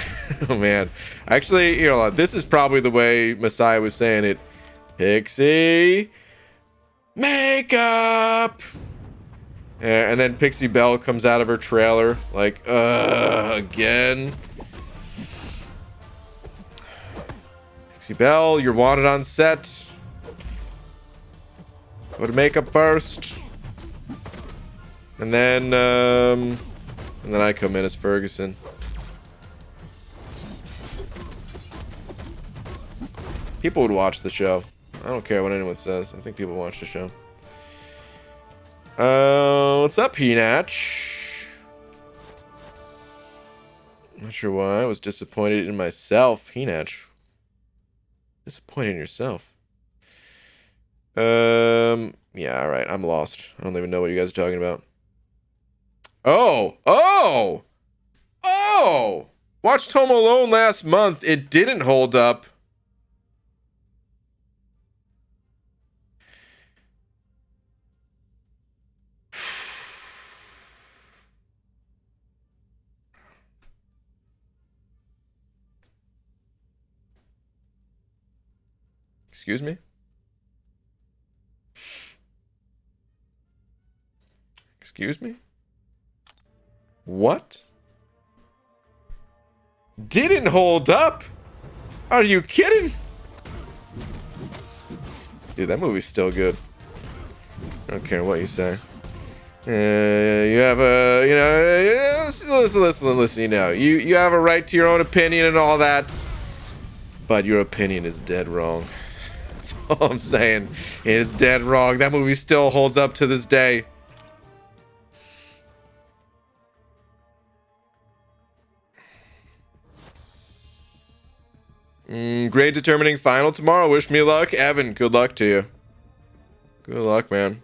man. Actually, you know, this is probably the way Messiah was saying it. Pixie makeup. And then Pixie Belle comes out of her trailer like, again. Pixie Belle, you're wanted on set. Go to makeup first. And then I come in as Ferguson. People would watch the show. I don't care what anyone says. I think people watch the show. What's up, Henach? Not sure why. I was disappointed in myself. Henach. Disappointed in yourself. Yeah, alright. I'm lost. I don't even know what you guys are talking about. Oh! Watched Home Alone last month. It didn't hold up. Excuse me? Excuse me? What? Didn't hold up? Are you kidding? Dude, that movie's still good. I don't care what you say. You have a, you know, listen, you know, you have a right to your own opinion and all that, but your opinion is dead wrong. That's all I'm saying. It is dead wrong. That movie still holds up to this day. Grade determining final tomorrow. Wish me luck. Evan, good luck to you. Good luck, man.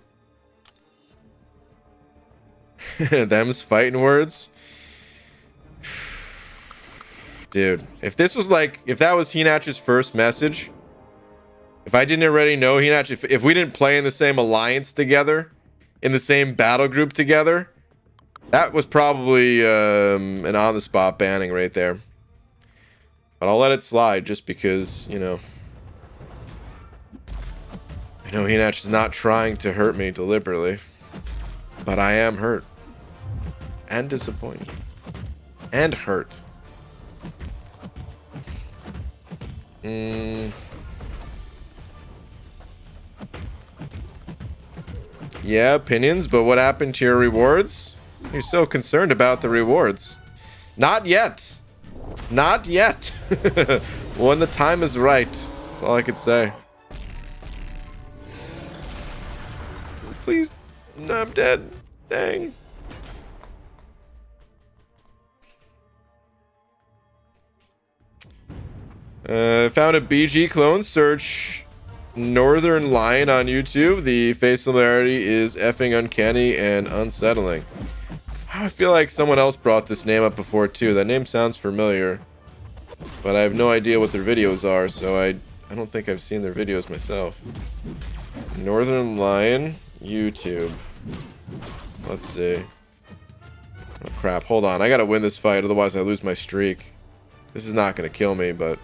Them's fighting words. Dude, if this was like, if that was Henach's first message, if I didn't already know Henach, if we didn't play in the same alliance together, in the same battle group together, that was probably an on-the-spot banning right there. But I'll let it slide just because, you know, I know Henach is not trying to hurt me deliberately, but I am hurt and disappointed and hurt. Yeah, opinions, but what happened to your rewards? You're so concerned about the rewards. Not yet. Not yet. When the time is right. That's all I could say. Please. No, I'm dead. Dang. Found a BG clone. Search Northern Lion on YouTube. The face similarity is effing uncanny and unsettling. I feel like someone else brought this name up before too. That name sounds familiar, but I have no idea what their videos are, so I don't think I've seen their videos myself. Northern Lion, YouTube. Let's see. Oh crap, hold on. I gotta win this fight, otherwise I lose my streak. This is not gonna kill me, but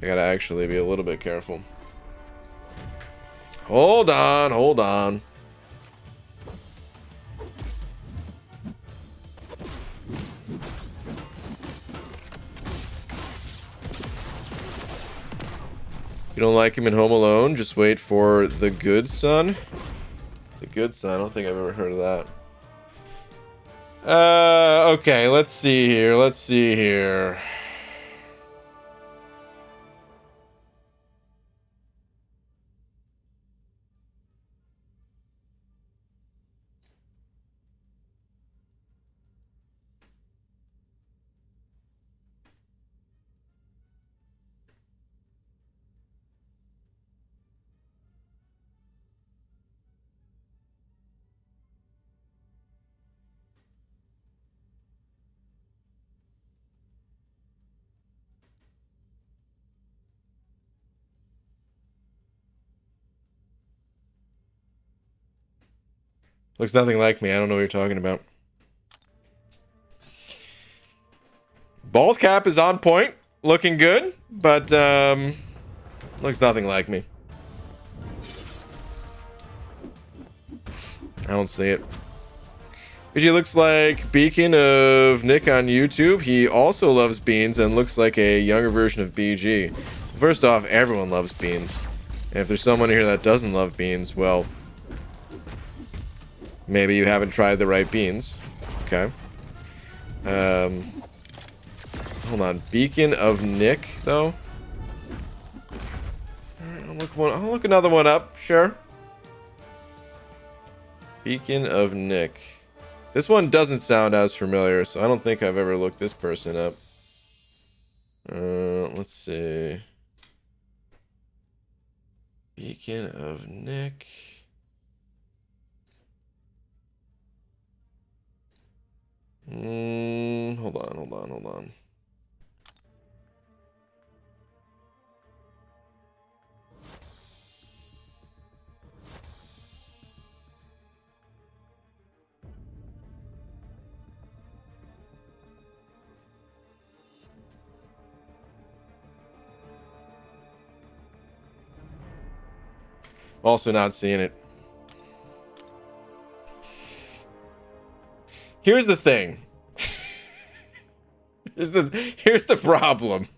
I gotta actually be a little bit careful. Hold on, hold on. You don't like him in Home Alone? Just wait for The Good Son. The Good Son? I don't think I've ever heard of that. Okay, let's see here. Let's see here. Looks nothing like me. I don't know what you're talking about. Bald cap is on point. Looking good. But, looks nothing like me. I don't see it. He looks like Beacon of Nick on YouTube. He also loves beans and looks like a younger version of BG. First off, everyone loves beans. And if there's someone here that doesn't love beans, well, maybe you haven't tried the right beans. Okay. Hold on. Beacon of Nick, though. Alright, I'll look another one up. Sure. Beacon of Nick. This one doesn't sound as familiar, so I don't think I've ever looked this person up. Let's see. Beacon of Nick. Hold on. Also not seeing it. Here's the thing. Here's the problem.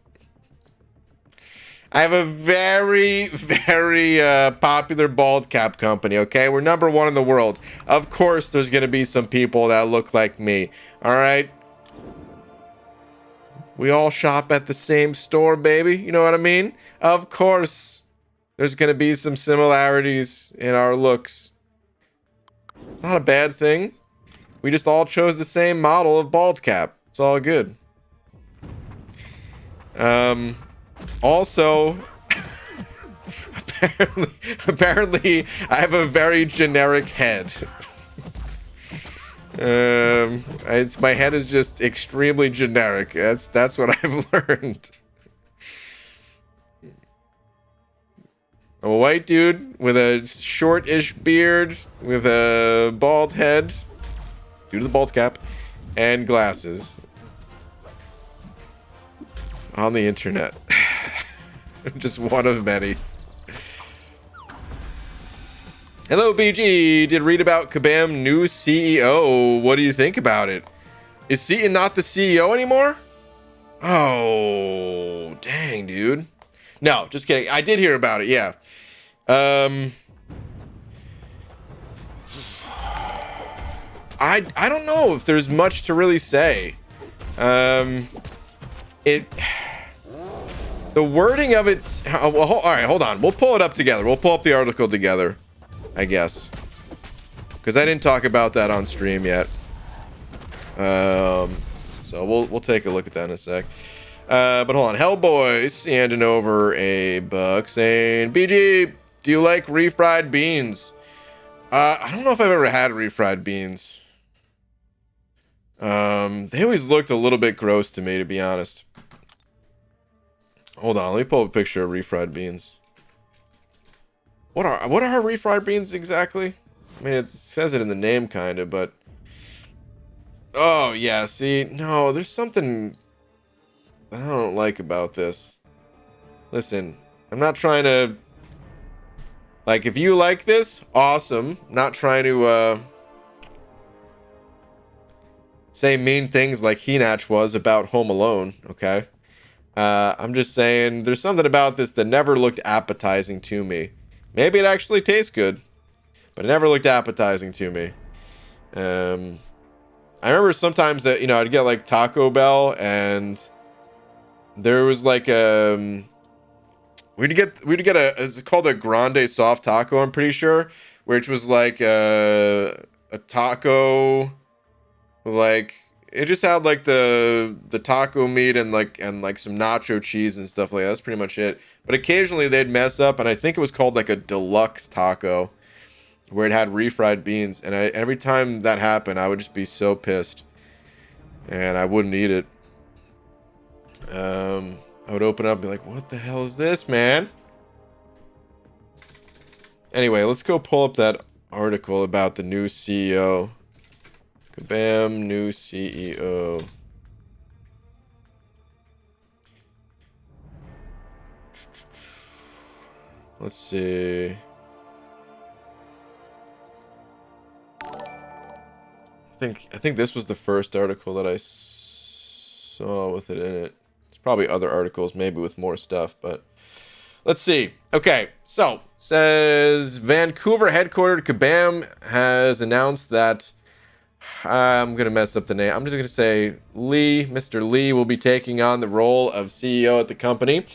I have a very, very popular bald cap company, okay? We're #1 in the world. Of course, there's going to be some people that look like me, all right? We all shop at the same store, baby. You know what I mean? Of course. There's going to be some similarities in our looks. It's not a bad thing. We just all chose the same model of bald cap. It's all good. Also, apparently, I have a very generic head. My head is just extremely generic. That's what I've learned. I'm a white dude with a short-ish beard, with a bald head, due to the bald cap, and glasses. On the internet. Just one of many. Hello, BG. Did read about Kabam new CEO. What do you think about it? Is Seaton not the CEO anymore? Oh, dang, dude. No, just kidding. I did hear about it, yeah. I don't know if there's much to really say. The wording of it's well, all right, hold on. We'll pull it up together. We'll pull up the article together, I guess, because I didn't talk about that on stream yet. So we'll take a look at that in a sec. But hold on. Hellboy handing over a buck saying, BG, do you like refried beans? I don't know if I've ever had refried beans. They always looked a little bit gross to me, to be honest. Hold on, let me pull up a picture of refried beans. What are refried beans exactly? I mean, it says it in the name, kind of, but... Oh, yeah, see? No, there's something that I don't like about this. Listen, I'm not trying to... Like, if you like this, awesome. Not trying to, say mean things like Hinach was about Home Alone, okay? I'm just saying, there's something about this that never looked appetizing to me. Maybe it actually tastes good, but it never looked appetizing to me. I remember sometimes that, you know, I'd get like Taco Bell, and there was like we'd get it's called a grande soft taco, I'm pretty sure, which was like a taco, like it just had like the taco meat and like some nacho cheese and stuff like that. That's pretty much it. But occasionally they'd mess up, and I think it was called like a deluxe taco, where it had refried beans, and every time that happened, I would just be so pissed, and I wouldn't eat it. I would open up and be like, what the hell is this, man? Anyway, let's go pull up that article about the new CEO. Kabam, new CEO. Let's see. I think this was the first article that I saw with it in it. There's probably other articles, maybe with more stuff, but let's see. Okay, so says Vancouver headquartered Kabam has announced that I'm gonna mess up the name. I'm just gonna say Lee. Mr. Lee will be taking on the role of CEO at the company.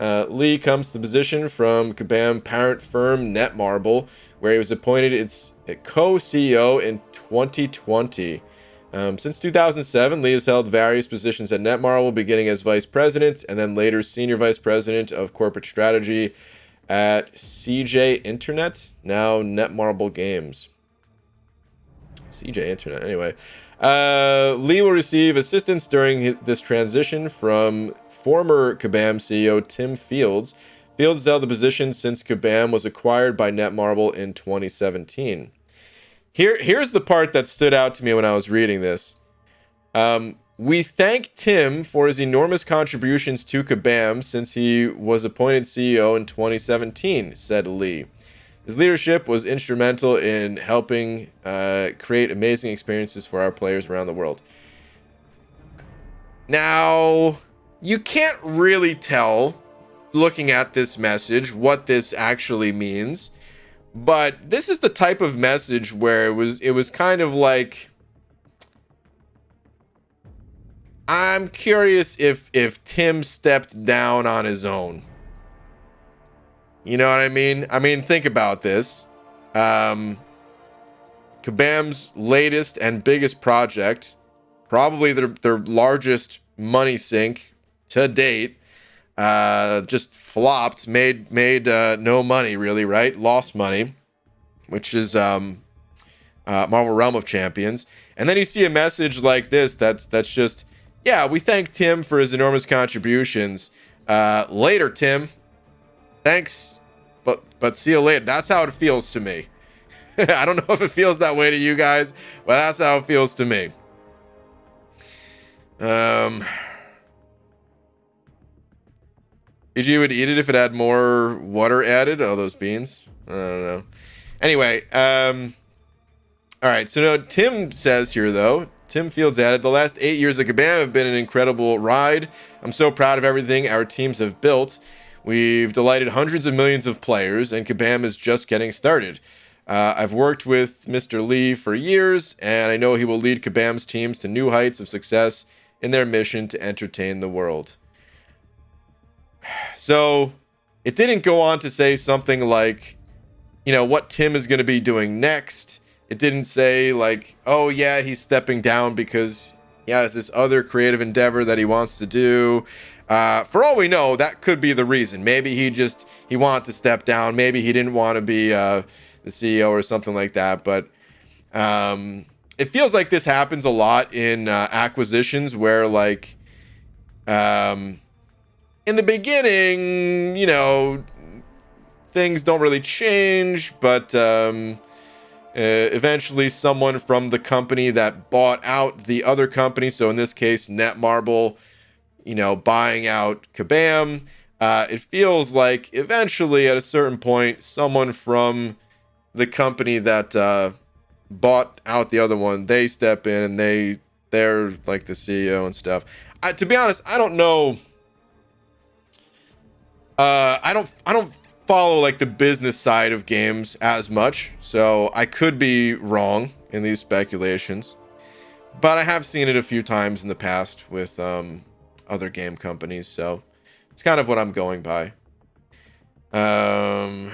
Lee comes to the position from Kabam parent firm Netmarble, where he was appointed its co-CEO in 2020. Since 2007, Lee has held various positions at Netmarble, beginning as vice president and then later senior vice president of corporate strategy at CJ Internet, now Netmarble Games. CJ Internet, anyway. Lee will receive assistance during this transition from former Kabam CEO Tim Fields. Fields has held the position since Kabam was acquired by Netmarble in 2017. Here's the part that stood out to me when I was reading this. We thank Tim for his enormous contributions to Kabam since he was appointed CEO in 2017, said Lee. His leadership was instrumental in helping create amazing experiences for our players around the world. Now, you can't really tell, looking at this message, what this actually means. But this is the type of message where it was kind of like, I'm curious if Tim stepped down on his own. You know what I mean? I mean, think about this. Kabam's latest and biggest project, probably their largest money sink to date, just flopped, made no money really, right? Lost money, which is Marvel Realm of Champions. And then you see a message like this that's just, yeah, we thank Tim for his enormous contributions. Later, Tim. Thanks, but see you later. That's how it feels to me. I don't know if it feels that way to you guys, but that's how it feels to me. EG would eat it if it had more water added. Oh, those beans. I don't know. Anyway, all right. So no, Tim says here though. Tim Fields added, the last 8 years of Kabam have been an incredible ride. I'm so proud of everything our teams have built. We've delighted hundreds of millions of players, and Kabam is just getting started. I've worked with Mr. Lee for years, and I know he will lead Kabam's teams to new heights of success in their mission to entertain the world. So it didn't go on to say something like, you know, what Tim is going to be doing next. It didn't say like, oh yeah, he's stepping down because he has this other creative endeavor that he wants to do. For all we know, that could be the reason. Maybe he wanted to step down. Maybe he didn't want to be the CEO or something like that. But it feels like this happens a lot in acquisitions where like in the beginning, you know, things don't really change, but eventually someone from the company that bought out the other company, so in this case Netmarble, you know, buying out Kabam, it feels like eventually at a certain point someone from the company that bought out the other one, they step in and they're like the CEO and stuff. To be honest, I don't know. I don't follow like the business side of games as much, so I could be wrong in these speculations, but I have seen it a few times in the past with other game companies, so it's kind of what I'm going by. The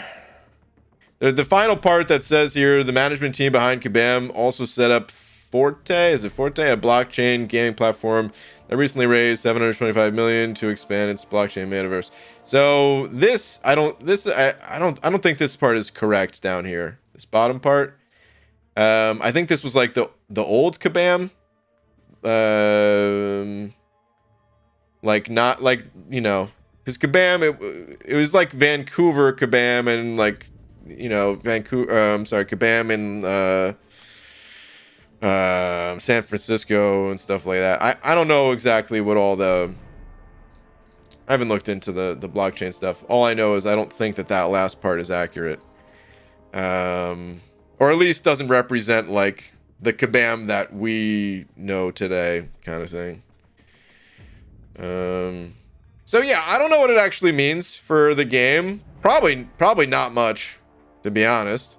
final part that says here, the management team behind Kabam also set up Forte, a blockchain gaming platform that recently raised $725 million to expand its blockchain metaverse. So I don't think this part is correct down here. This bottom part. I think this was like the old Kabam. Like not like, you know, because Kabam, it was like Vancouver Kabam and like you know, Vancouver, I'm sorry, Kabam in San Francisco and stuff like that. I don't know exactly what all the... I haven't looked into the blockchain stuff. All I know is I don't think that that last part is accurate. Or at least doesn't represent, like, the Kabam that we know today, kind of thing. So yeah, I don't know what it actually means for the game. Probably not much, to be honest.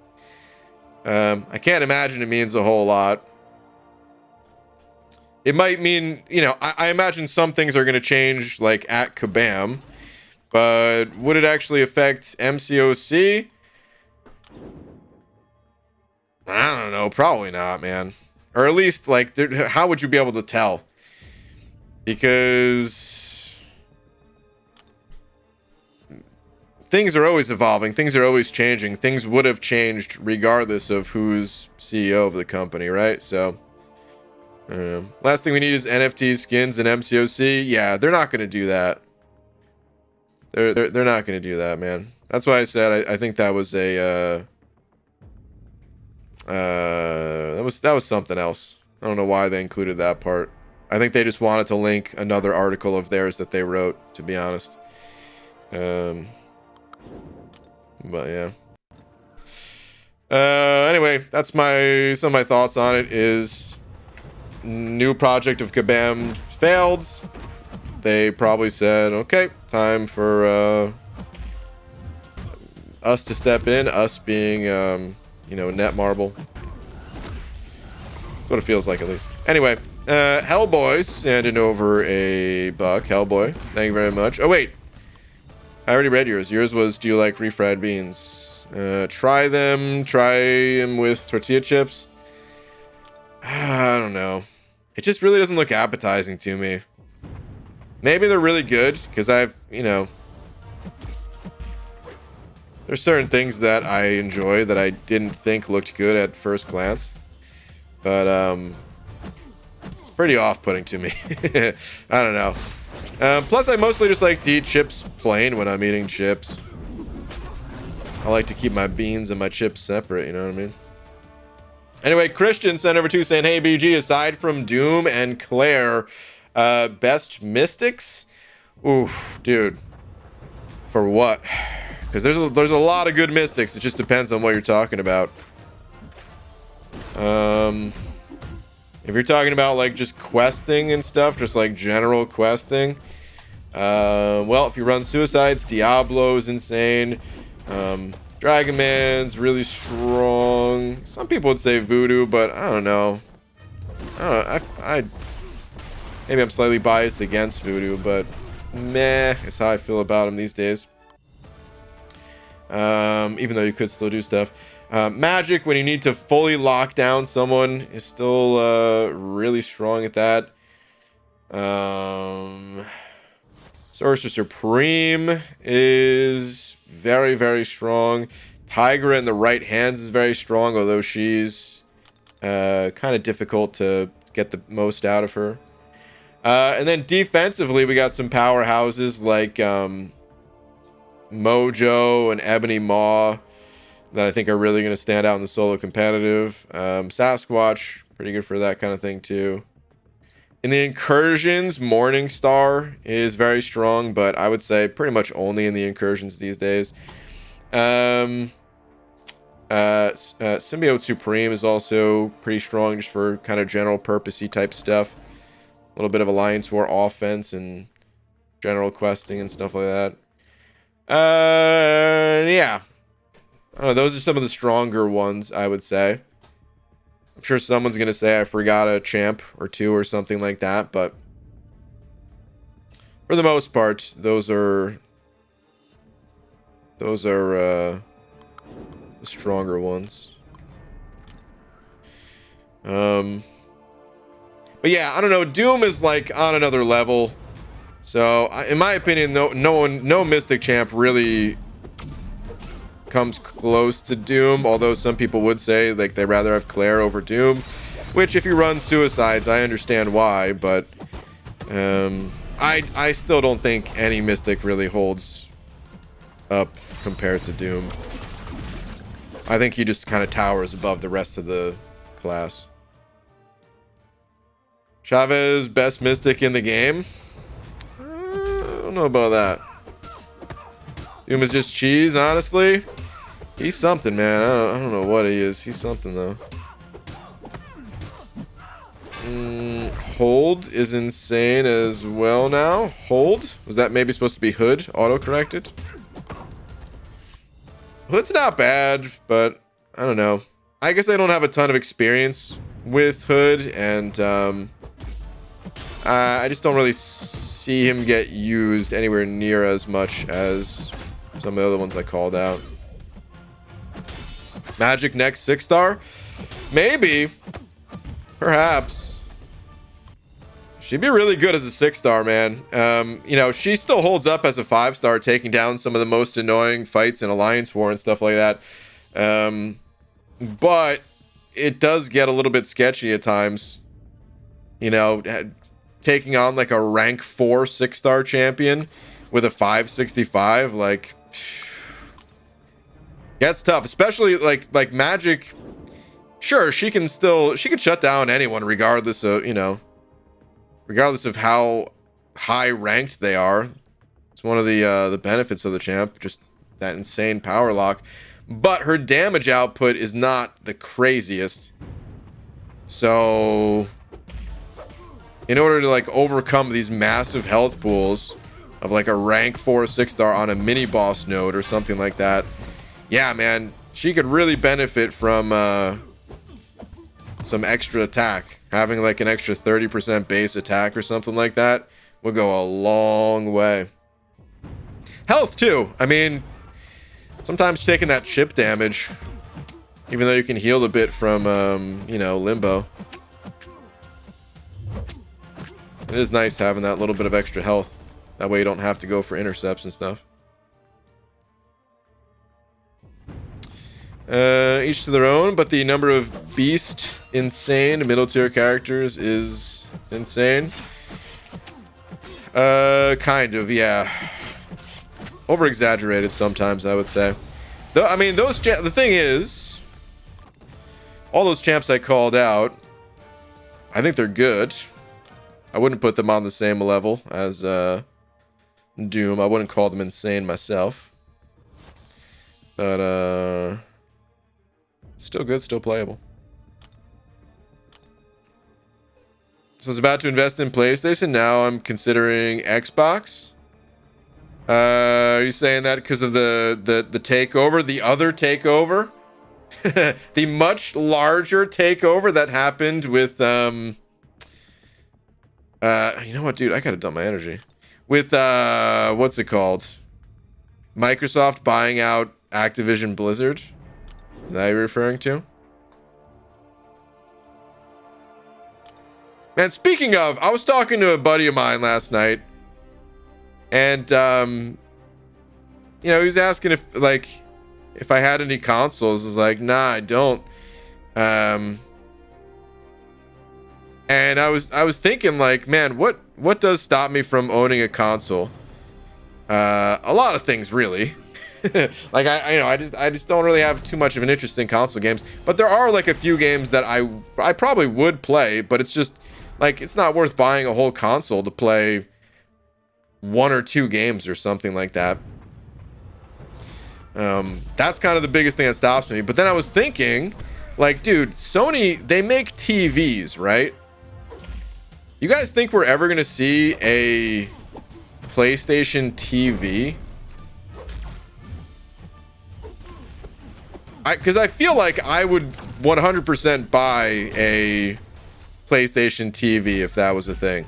I can't imagine it means a whole lot. It might mean, you know, I imagine some things are going to change, like, at Kabam. But would it actually affect MCOC? I don't know. Probably not, man. Or at least, like, how would you be able to tell? Because things are always evolving. Things are always changing. Things would have changed regardless of who's CEO of the company, right? So... last thing we need is NFT skins and MCOC. Yeah, they're not going to do that. They're not going to do that, man. That's why I said I think that was a that was something else. I don't know why they included that part. I think they just wanted to link another article of theirs that they wrote, to be honest. But yeah. Anyway, that's some of my thoughts on it. Is new project of Kabam failed. They probably said, okay, time for us to step in, us being you know, Netmarble. That's what it feels like, at least. Anyway, Hellboy sending over a buck. Hellboy, thank you very much. Oh wait, I already read yours. Yours was, do you like refried beans? Try them with tortilla chips. I don't know. It just really doesn't look appetizing to me. Maybe they're really good, because I've, you know... There's certain things that I enjoy that I didn't think looked good at first glance. But, it's pretty off-putting to me. I don't know. Plus, I mostly just like to eat chips plain when I'm eating chips. I like to keep my beans and my chips separate, you know what I mean? Anyway, Christian sent over to saying, hey, BG, aside from Doom and Claire, best Mystics? Oof, dude. For what? Because there's a lot of good Mystics. It just depends on what you're talking about. If you're talking about, like, just questing and stuff, just, like, general questing, well, if you run Suicides, Diablo's insane. Dragon Man's really strong. Some people would say Voodoo, but I don't know. Maybe I'm slightly biased against Voodoo, but meh is how I feel about him these days. Even though you could still do stuff. Magic, when you need to fully lock down someone, is still really strong at that. Sorcerer Supreme is very, very strong. Tigra in the right hands is very strong, although she's kind of difficult to get the most out of her. And then defensively, we got some powerhouses like Mojo and Ebony Maw that I think are really going to stand out in the solo competitive. Sasquatch, pretty good for that kind of thing too. In the incursions, Morningstar is very strong, but I would say pretty much only in the incursions these days. Symbiote Supreme is also pretty strong just for kind of general purposey type stuff. A little bit of Alliance War offense and general questing and stuff like that. Yeah. I don't know, those are some of the stronger ones, I would say. I'm sure someone's going to say I forgot a champ or two or something like that, but for the most part, those are the stronger ones. But yeah, I don't know. Doom is like on another level. So in my opinion, no Mystic champ really comes close to Doom, although some people would say like they'd rather have Claire over Doom, which if you run Suicides, I understand why, but I still don't think any Mystic really holds up compared to Doom. I think he just kind of towers above the rest of the class. Chavez, best Mystic in the game? I don't know about that. Doom is just cheese, honestly. He's something, man. I don't know what he is. He's something, though. Hold is insane as well now. Hold? Was that maybe supposed to be Hood? Auto-corrected? Hood's not bad, but I don't know. I guess I don't have a ton of experience with Hood, and I just don't really see him get used anywhere near as much as some of the other ones I called out. Magic next 6-star? Maybe. Perhaps. She'd be really good as a 6-star, man. You know, she still holds up as a 5-star, taking down some of the most annoying fights in Alliance War and stuff like that. But it does get a little bit sketchy at times. You know, taking on like a rank 4 6-star champion with a 565, like, that's tough. Especially like Magic. Sure, she can shut down anyone regardless of, you know, regardless of how high ranked they are. It's one of the benefits of the champ, just that insane power lock. But her damage output is not the craziest. So in order to like overcome these massive health pools of like a rank 4 6-star on a mini boss node or something like that, yeah, man, she could really benefit from some extra attack. Having like an extra 30% base attack or something like that would go a long way. Health too. I mean, sometimes taking that chip damage, even though you can heal a bit from you know, Limbo, it is nice having that little bit of extra health. That way you don't have to go for intercepts and stuff. Each to their own, but the number of beast insane middle tier characters is insane. Kind of, yeah. Over exaggerated sometimes, I would say. Though, I mean, the thing is, all those champs I called out, I think they're good. I wouldn't put them on the same level as Doom. I wouldn't call them insane myself. But still good, still playable. So I was about to invest in PlayStation. Now I'm considering Xbox. Are you saying that because of the takeover, the other takeover, the much larger takeover that happened with you know what, dude? I gotta dump my energy. With what's it called? Microsoft buying out Activision Blizzard. Is that what you're referring to? Man, speaking of, I was talking to a buddy of mine last night, and you know, he was asking if I had any consoles. I was like, nah, I don't. And I was thinking, like, man, what does stop me from owning a console? A lot of things, really. Like I just don't really have too much of an interest in console games, but there are like a few games that I probably would play, but it's just like, it's not worth buying a whole console to play 1 or 2 games or something like that. That's kind of the biggest thing that stops me. But then I was thinking, like, dude, Sony, they make TVs, right? You guys think we're ever gonna see a PlayStation TV? Because I feel like I would 100% buy a PlayStation TV if that was a thing.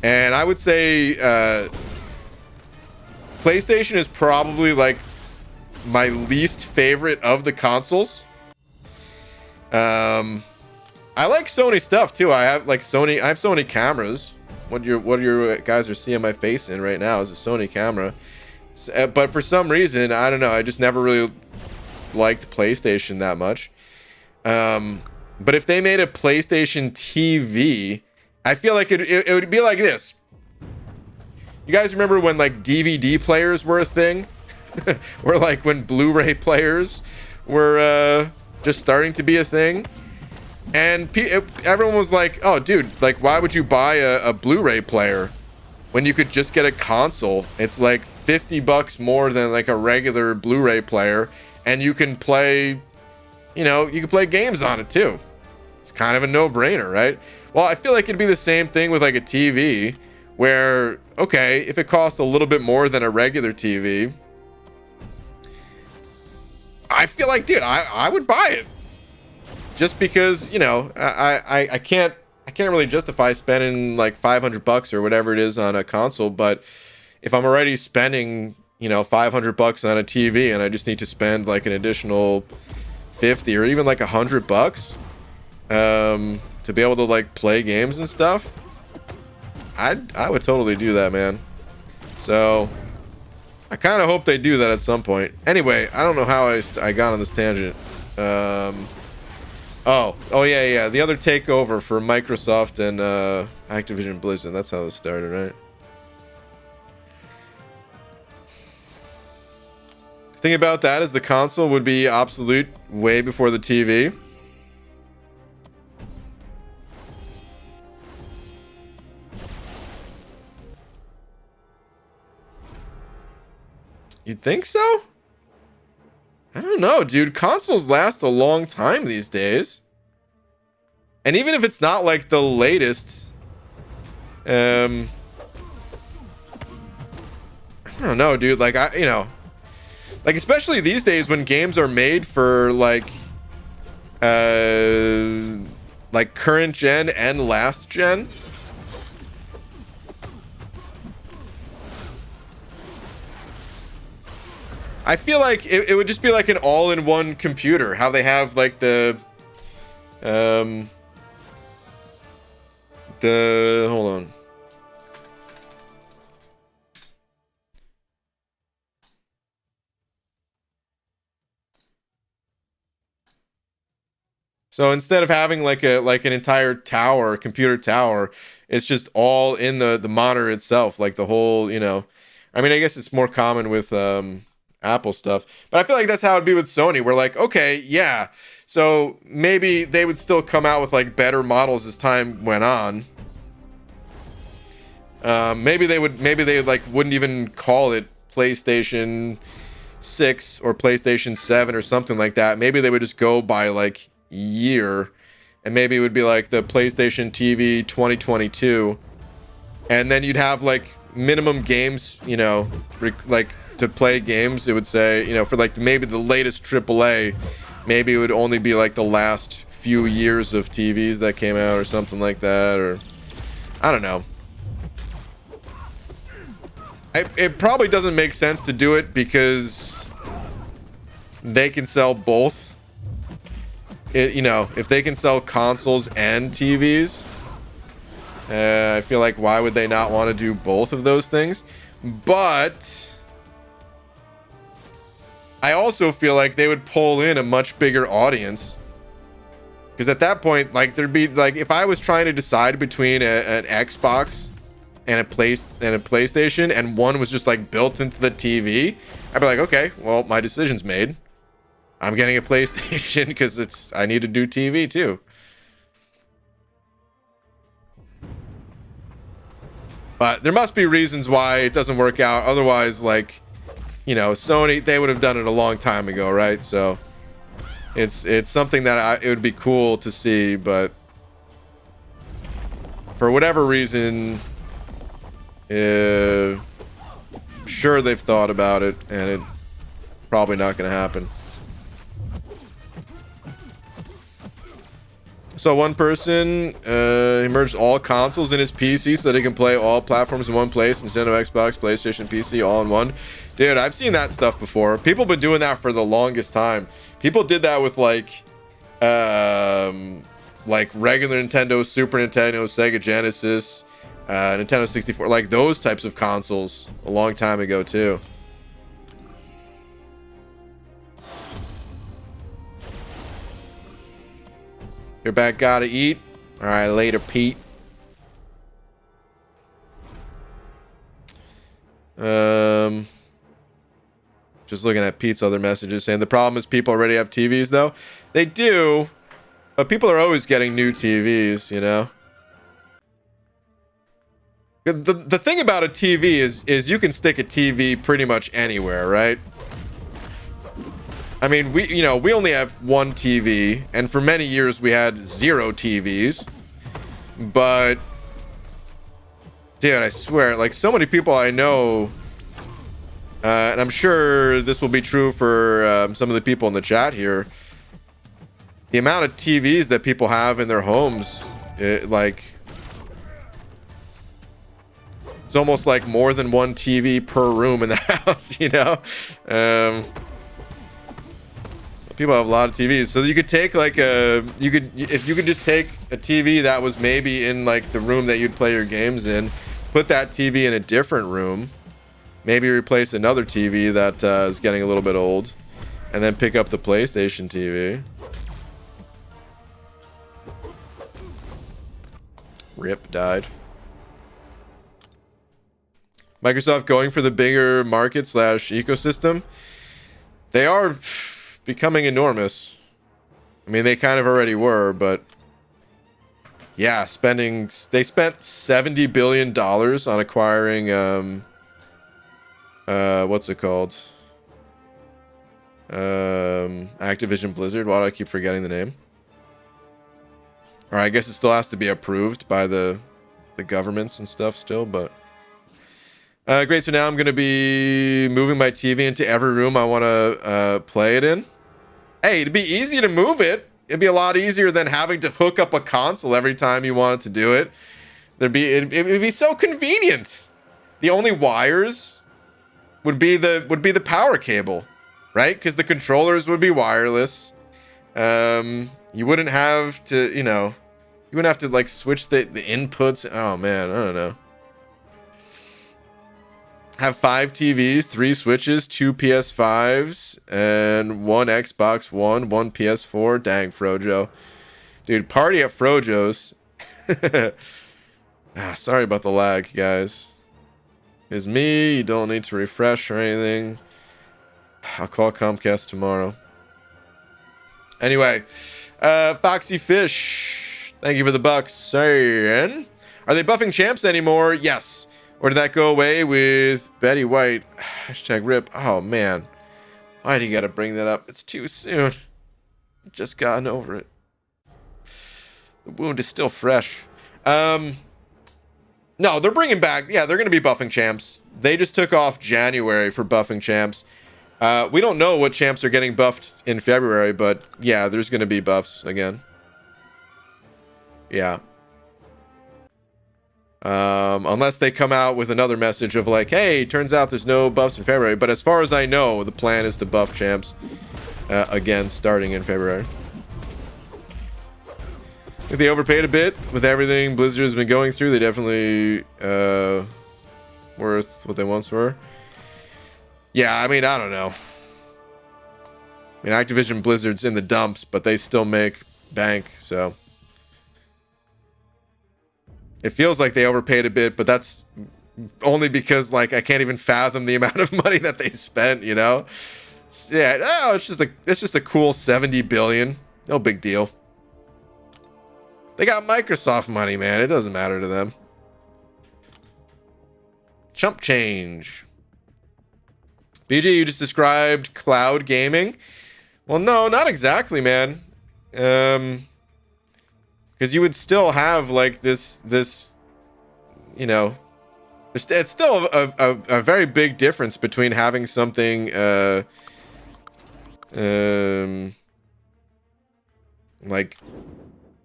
And I would say PlayStation is probably like my least favorite of the consoles. I like Sony stuff too. I have Sony cameras. What you guys are seeing my face in right now is a Sony camera. But for some reason, I don't know, I just never really liked PlayStation that much. But if they made a PlayStation TV, I feel like it would be like this. You guys remember when like DVD players were a thing? Or like when Blu-ray players were just starting to be a thing. And everyone was like, oh, dude, like, why would you buy a Blu-ray player when you could just get a console? It's like $50 more than like a regular Blu-ray player. And you can play, you know, you can play games on it too. It's kind of a no-brainer, right? Well, I feel like it'd be the same thing with like a TV where, okay, if it costs a little bit more than a regular TV, I feel like, dude, I would buy it. Just because, you know, I can't really justify spending like $500 or whatever it is on a console, but if I'm already spending, you know, $500 on a TV and I just need to spend like an additional 50 or even like $100 to be able to like play games and stuff, I would totally do that, man. So I kind of hope they do that at some point. Anyway, I don't know how I got on this tangent. Oh yeah. The other takeover for Microsoft and Activision Blizzard. That's how this started, right? The thing about that is the console would be obsolete way before the TV. You'd think so? I don't know, dude. Consoles last a long time these days. And even if it's not like the latest, I don't know, dude. Like, you know, like especially these days when games are made for like current gen and last gen. I feel like it would just be like an all-in-one computer. How they have like the hold on. So instead of having like an entire tower, computer tower, it's just all in the monitor itself, like the whole, you know. I mean, I guess it's more common with Apple stuff, but I feel like that's how it'd be with Sony. We're like, okay, yeah, so maybe they would still come out with like better models as time went on. Maybe they would like wouldn't even call it PlayStation 6 or PlayStation 7 or something like that. Maybe they would just go by like year, and maybe it would be like the PlayStation TV 2022, and then you'd have like minimum games, you know, like to play games, it would say, you know, for like maybe the latest AAA, maybe it would only be like the last few years of TVs that came out or something like that, or I don't know. It probably doesn't make sense to do it because they can sell both. You know, if they can sell consoles and TVs, I feel like why would they not want to do both of those things? But I also feel like they would pull in a much bigger audience, because at that point, like, there'd be like, if I was trying to decide between an Xbox and a PlayStation, and one was just like built into the TV, I'd be like, okay, well, my decision's made. I'm getting a PlayStation because I need to do TV too. But there must be reasons why it doesn't work out. Otherwise, like, you know, Sony, they would have done it a long time ago, right? So it's something that it would be cool to see, but for whatever reason, I'm sure they've thought about it, and it's probably not going to happen. So one person he merged all consoles in his PC so that he can play all platforms in one place: Nintendo, Xbox, PlayStation, PC, all in one. Dude, I've seen that stuff before. People have been doing that for the longest time. People did that with like regular Nintendo, Super Nintendo, Sega Genesis, Nintendo 64, like those types of consoles a long time ago too. You're back, gotta eat. All right, later, Pete. Just looking at Pete's other messages saying the problem is people already have TVs though. They do, but people are always getting new TVs, you know? The thing about a TV is you can stick a TV pretty much anywhere, right? I mean, we only have one TV, and for many years we had 0 TVs. But dude, I swear, like, so many people I know, and I'm sure this will be true for some of the people in the chat here. The amount of TVs that people have in their homes, it's almost like more than one TV per room in the house, you know? So people have a lot of TVs. So you could take like if you could just take a TV that was maybe in like the room that you'd play your games in, put that TV in a different room, maybe replace another TV that is getting a little bit old, and then pick up the PlayStation TV. Rip died. Microsoft going for the bigger market / ecosystem. They are becoming enormous. I mean, they kind of already were, but yeah, they spent $70 billion on acquiring what's it called? Activision Blizzard. Why do I keep forgetting the name? Or I guess it still has to be approved by the governments and stuff still, but great. So now I'm going to be moving my TV into every room I want to play it in. Hey, it'd be easy to move it. It'd be a lot easier than having to hook up a console every time you wanted to do it. It'd be so convenient. The only wires would be the power cable, right? Because the controllers would be wireless. You wouldn't have to, you wouldn't have to like switch the inputs. Oh man, I don't know. Have 5 TVs, 3 Switches, 2 PS5s, and 1 Xbox One, 1 PS4. Dang, Frojo. Dude, party at Frojo's. Sorry about the lag, guys. It's me. You don't need to refresh or anything. I'll call Comcast tomorrow. Anyway, Foxy Fish, thank you for the bucks. Saying, are they buffing champs anymore? Yes. Or did that go away with Betty White? Hashtag rip. Oh, man. Why do you got to bring that up? It's too soon. Just gotten over it. The wound is still fresh. No, they're bringing back. Yeah, they're going to be buffing champs. They just took off January for buffing champs. We don't know what champs are getting buffed in February, but yeah, there's going to be buffs again. Yeah. Unless they come out with another message of like, hey, turns out there's no buffs in February. But as far as I know, the plan is to buff champs again starting in February. If they overpaid a bit with everything Blizzard has been going through, they definitely worth what they once were. Yeah, I mean, I don't know. I mean, Activision Blizzard's in the dumps, but they still make bank, so it feels like they overpaid a bit, but that's only because like I can't even fathom the amount of money that they spent, you know? Yeah, oh, it's just a cool 70 billion. No big deal. They got Microsoft money, man. It doesn't matter to them. Chump change. BG, you just described cloud gaming. Well, no, not exactly, man. Because you would still have like this, you know, it's still a very big difference between having something, like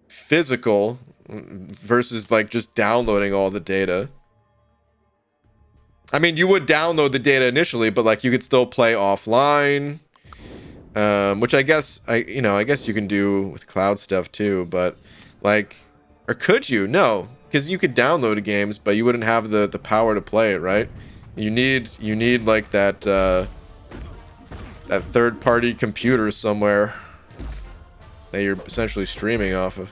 physical versus like just downloading all the data. I mean, you would download the data initially, but like you could still play offline, which I guess you can do with cloud stuff too. But like, or could you? No, because you could download games, but you wouldn't have the power to play it, right? You need like that that third-party computer somewhere that you're essentially streaming off of.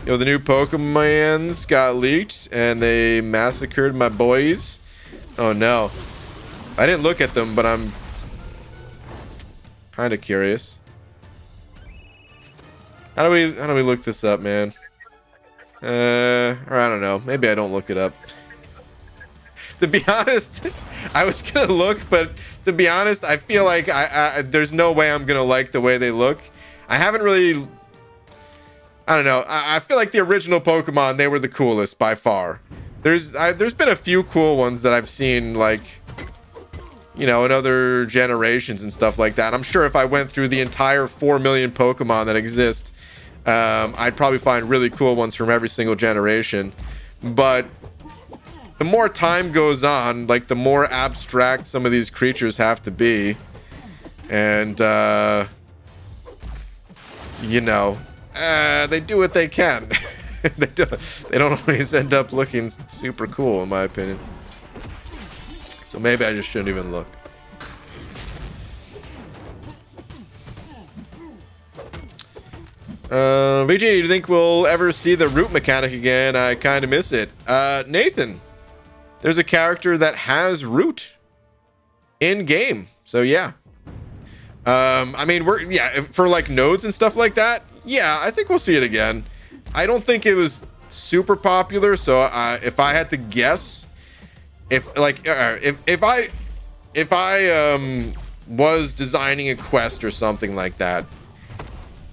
Yo, the new Pokemons got leaked and they massacred my boys. Oh no. I didn't look at them, but I'm kind of curious. How do we look this up, man? Or I don't know. Maybe I don't look it up. To be honest, I was gonna look, but to be honest, I feel like there's no way I'm gonna like the way they look. I haven't really. I don't know. I feel like the original Pokemon, they were the coolest by far. There's been a few cool ones that I've seen, like, you know, in other generations and stuff like that. I'm sure if I went through the entire 4 million Pokemon that exist, I'd probably find really cool ones from every single generation. But the more time goes on, like, the more abstract some of these creatures have to be. And, you know, they do what they can. They don't always end up looking super cool, in my opinion. So maybe I just shouldn't even look. BG, do you think we'll ever see the root mechanic again? I kind of miss it. Nathan, there's a character that has root in game. So yeah. I mean, for like nodes and stuff like that. Yeah, I think we'll see it again. I don't think it was super popular. So if I had to guess, if I was designing a quest or something like that,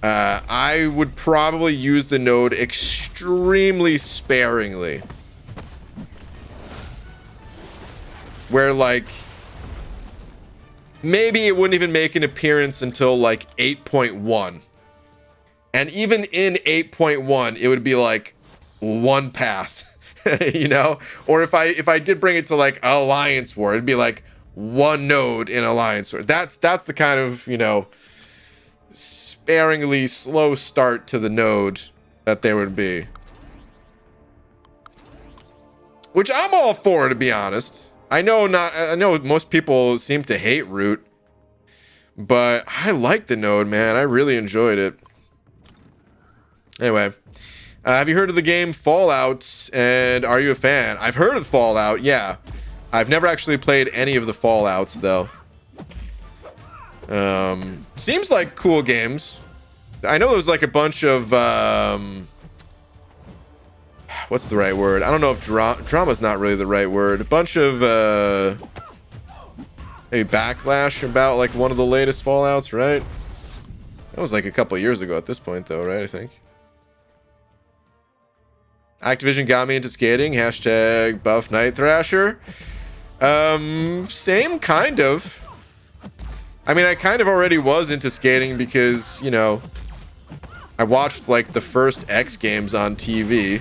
I would probably use the node extremely sparingly. Where, like, maybe it wouldn't even make an appearance until, like, 8.1. And even in 8.1, it would be, like, one path, you know? Or if I did bring it to, like, Alliance War, it'd be, like, one node in Alliance War. That's the kind of, you know, sparingly slow start to the node that there would be. Which I'm all for, to be honest. I know most people seem to hate root, but I like the node, man. I really enjoyed it. Anyway, have you heard of the game Fallout, and are you a fan? I've heard of Fallout, yeah. I've never actually played any of the Fallouts, though. Seems like cool games. I know there's like a bunch of what's the right word? I don't know if drama's not really the right word. A bunch of maybe backlash about like one of the latest Fallouts, right? That was like a couple years ago at this point, though, right? I think. Activision got me into skating. Hashtag buff Night Thrasher. Same kind of. I mean, I kind of already was into skating because, you know, I watched like the first X Games on TV,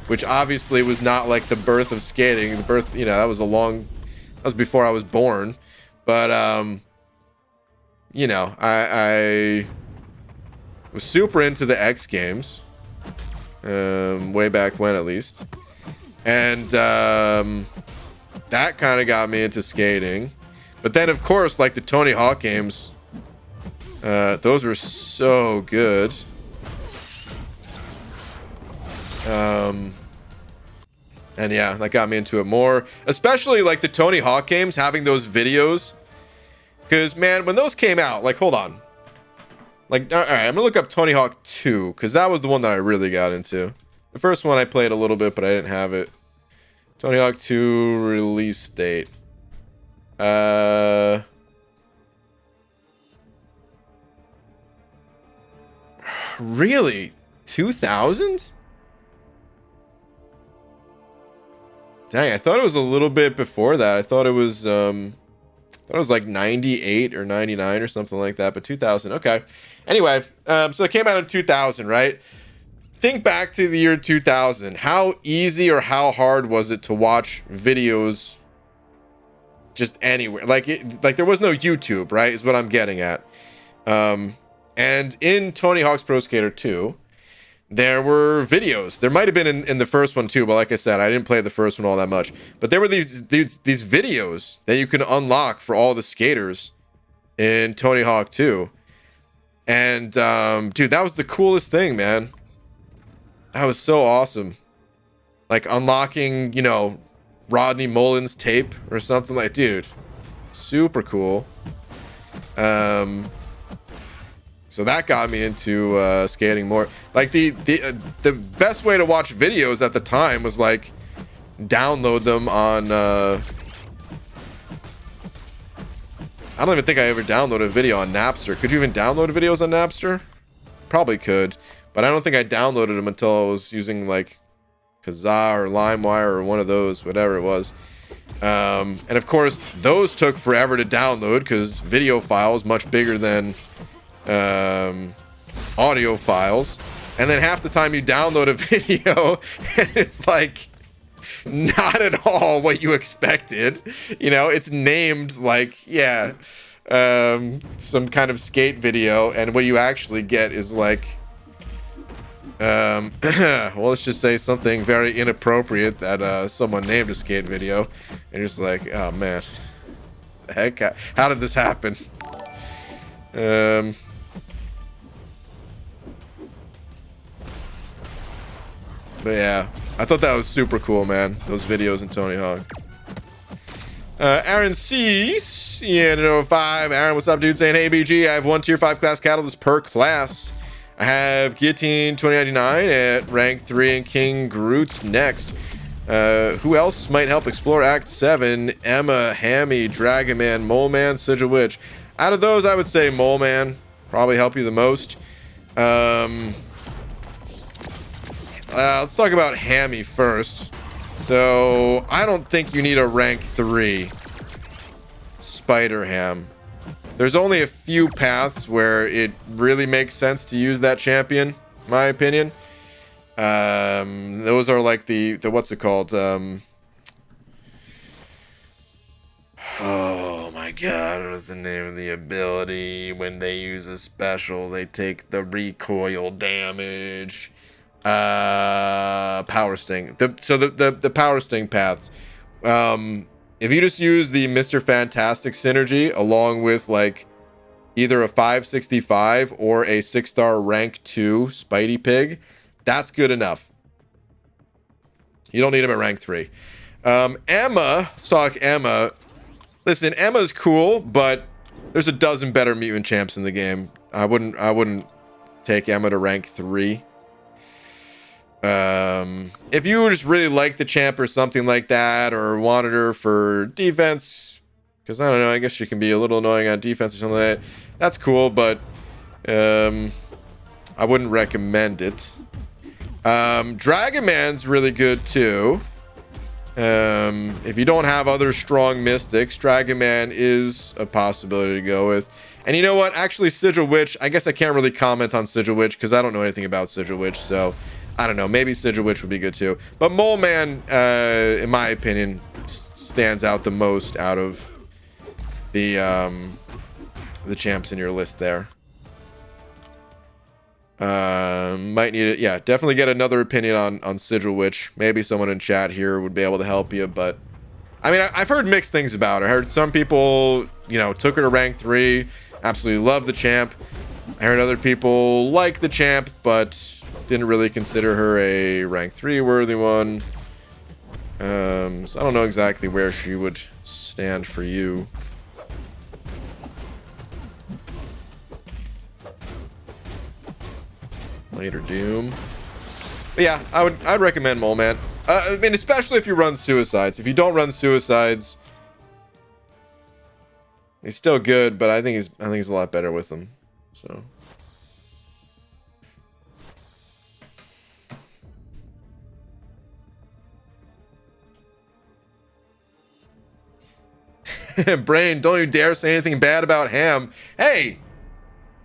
which obviously was not like the birth of skating. The birth, you know, that was before I was born. But, you know, I was super into the X Games, way back when at least. And that kind of got me into skating. But then, of course, like the Tony Hawk games, those were so good. And yeah, that got me into it more. Especially like the Tony Hawk games, having those videos. Because, man, when those came out, like, hold on. Like, all right, I'm going to look up Tony Hawk 2, because that was the one that I really got into. The first one I played a little bit, but I didn't have it. Tony Hawk 2 release date. Really? 2000? Dang, I thought it was a little bit before that. I thought it was like 98 or 99 or something like that, but 2000. Okay. Anyway, so it came out in 2000, right? Think back to the year 2000. How easy or how hard was it to watch videos just anywhere? Like there was no YouTube, right? Is what I'm getting at. And in Tony Hawk's Pro Skater 2, there were videos. There might have been in the first one too, but like I said, I didn't play the first one all that much. But there were these videos that you can unlock for all the skaters in Tony Hawk 2. And dude, that was the coolest thing, man. That was so awesome. Like unlocking, you know, Rodney Mullen's tape or something like, dude, super cool. So that got me into skating more. Like the best way to watch videos at the time was like download them on I don't even think I ever downloaded a video on Napster. Could you even download videos on Napster? Probably could, but I don't think I downloaded them until I was using like Kazaa or LimeWire or one of those, whatever it was. And of course, those took forever to download because video files much bigger than audio files. And then half the time you download a video, it's like not at all what you expected. You know, it's named like, yeah, some kind of skate video, and what you actually get is like, well, let's just say something very inappropriate that someone named a skate video, and you're just like, oh man, the heck, how did this happen? But yeah, I thought that was super cool, man. Those videos in Tony Hawk. Aaron Cease, yeah, no 5. Aaron, what's up, dude? Saying, hey, BG, I have 1 tier 5 class catalyst per class. I have Guillotine 2099 at rank 3 and King Groot's next. Who else might help explore Act 7? Emma, Hammy, Dragon Man, Mole Man, Sigil Witch. Out of those, I would say Mole Man probably help you the most. Let's talk about Hammy first. So, I don't think you need a rank 3 Spider Ham. There's only a few paths where it really makes sense to use that champion, in my opinion. Those are like the what's it called? Oh my god, what was the name of the ability? When they use a special, they take the recoil damage. Power Sting. The Power Sting paths. If you just use the Mr. Fantastic synergy along with like either a 565 or a 6-star rank 2 Spidey Pig, that's good enough. You don't need him at rank 3. Emma, let's talk Emma. Listen, Emma's cool, but there's a dozen better mutant champs in the game. I wouldn't take Emma to rank 3. If you just really like the champ or something like that, or wanted her for defense, because I don't know, I guess she can be a little annoying on defense or something like that. That's cool, but I wouldn't recommend it. Dragon Man's really good too. If you don't have other strong mystics, Dragon Man is a possibility to go with. And you know what? Actually, Sigil Witch, I guess I can't really comment on Sigil Witch because I don't know anything about Sigil Witch, so I don't know. Maybe Sigil Witch would be good too. But Mole Man, in my opinion, stands out the most out of the champs in your list there. Might need it. Yeah, definitely get another opinion on Sigil Witch. Maybe someone in chat here would be able to help you. But I mean, I've heard mixed things about her. I heard some people, you know, took her to rank 3, absolutely love the champ. I heard other people like the champ, but didn't really consider her a rank 3 worthy one. So I don't know exactly where she would stand for you. Later Doom. But yeah, I'd recommend Mole Man. I mean, especially if you run Suicides. If you don't run Suicides, he's still good, but I think he's a lot better with them. So Brain, don't you dare say anything bad about Ham. Hey,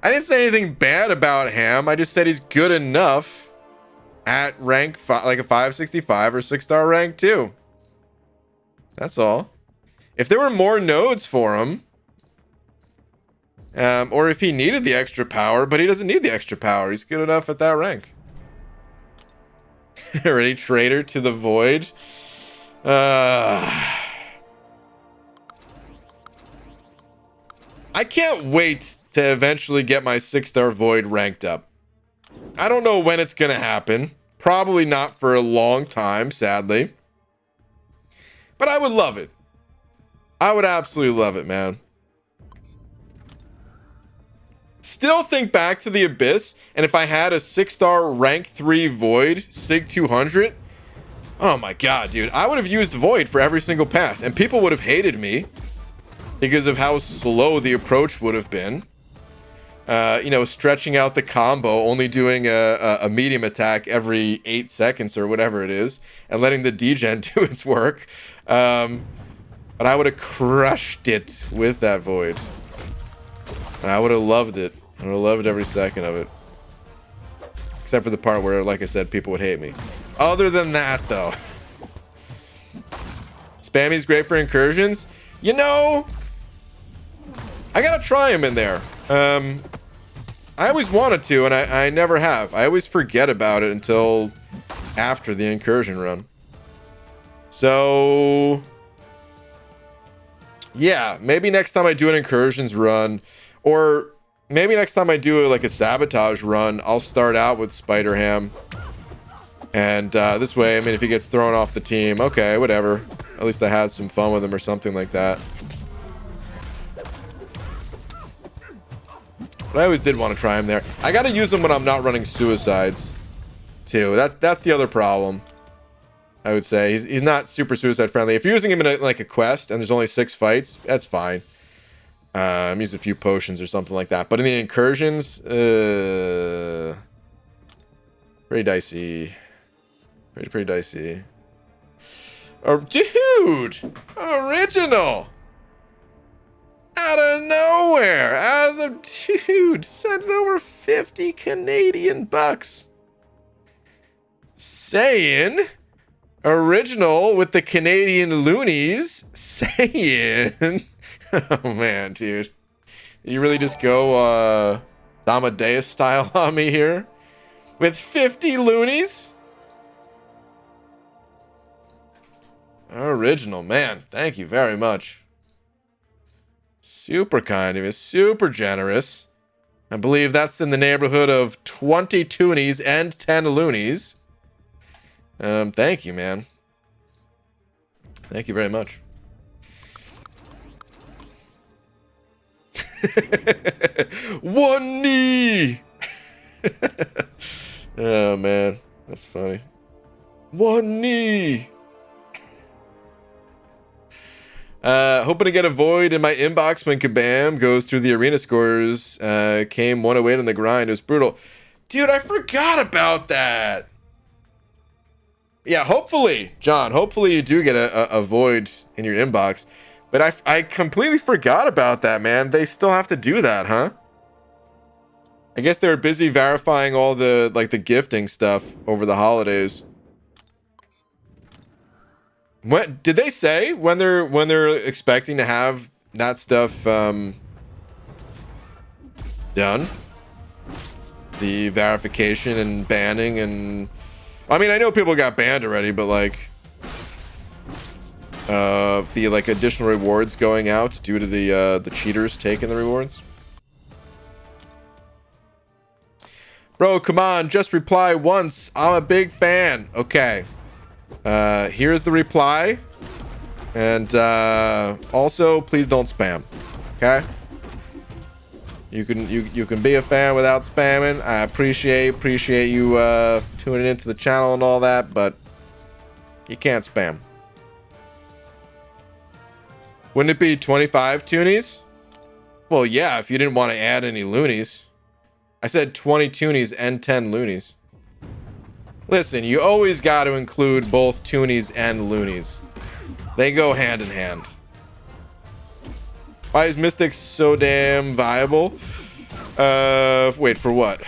I didn't say anything bad about Ham. I just said he's good enough at rank 5, like a 565 or 6-star rank 2. That's all. If there were more nodes for him, or if he needed the extra power, but he doesn't need the extra power. He's good enough at that rank. Ready, traitor to the void. I can't wait to eventually get my 6-star void ranked up. I don't know when it's gonna happen, Probably not for a long time, sadly. But I would love it. I would absolutely love it, man. Still think back to the Abyss, and if I had a 6-star rank 3 Void Sig 200, oh my god, dude, I would have used Void for every single path, and people would have hated me because of how slow the approach would have been. You know, stretching out the combo, only doing a medium attack every 8 seconds or whatever it is, and letting the degen do its work. But I would have crushed it with that Void. And I would have loved it. I would have loved every second of it. Except for the part where, like I said, people would hate me. Other than that, though. Spammy's great for incursions. You know, I gotta try him in there. I always wanted to, and I never have. I always forget about it until after the incursion run. So, yeah, maybe next time I do an incursions run, or maybe next time I do like a sabotage run, I'll start out with Spider-Ham. And this way, I mean, if he gets thrown off the team, okay, whatever. At least I had some fun with him or something like that. But I always did want to try him there. I got to use him when I'm not running suicides, too. That's the other problem, I would say. He's not super suicide friendly. If you're using him in like a quest and there's only 6 fights, that's fine. Use a few potions or something like that. But in the incursions, pretty dicey. Pretty dicey. Oh, dude! Original! Out of nowhere! Out of the... Dude, sending over 50 Canadian bucks. Saying... Original with the Canadian loonies. Saying... Oh, man, dude. Did you really just go, Amadeus style on me here? With 50 loonies? Original, man. Thank you very much. Super kind of you. Super generous. I believe that's in the neighborhood of 20 toonies and 10 loonies. Thank you, man. Thank you very much. One knee. Oh, man. That's funny. One knee. Hoping to get a Void in my inbox when Kabam goes through the arena scores. Came 108 on the grind. It was brutal. Dude, I forgot about that. Yeah, hopefully, John, hopefully you do get a Void in your inbox. But I completely forgot about that, man. They still have to do that, huh? I guess they were busy verifying all the, like, the gifting stuff over the holidays. What did they say when they're expecting to have that stuff done? The verification and banning and I mean, I know people got banned already, but like the like additional rewards going out due to the cheaters taking the rewards. Bro, come on, just reply once. I'm a big fan. Okay. Here's the reply. And also, please don't spam. Okay? You can be a fan without spamming. I appreciate you tuning into the channel and all that, but you can't spam. Wouldn't it be 25 toonies? Well, yeah, if you didn't want to add any loonies. I said 20 toonies and 10 loonies. Listen, you always got to include both toonies and loonies. They go hand in hand. Why is Mystic so damn viable? Wait, for what?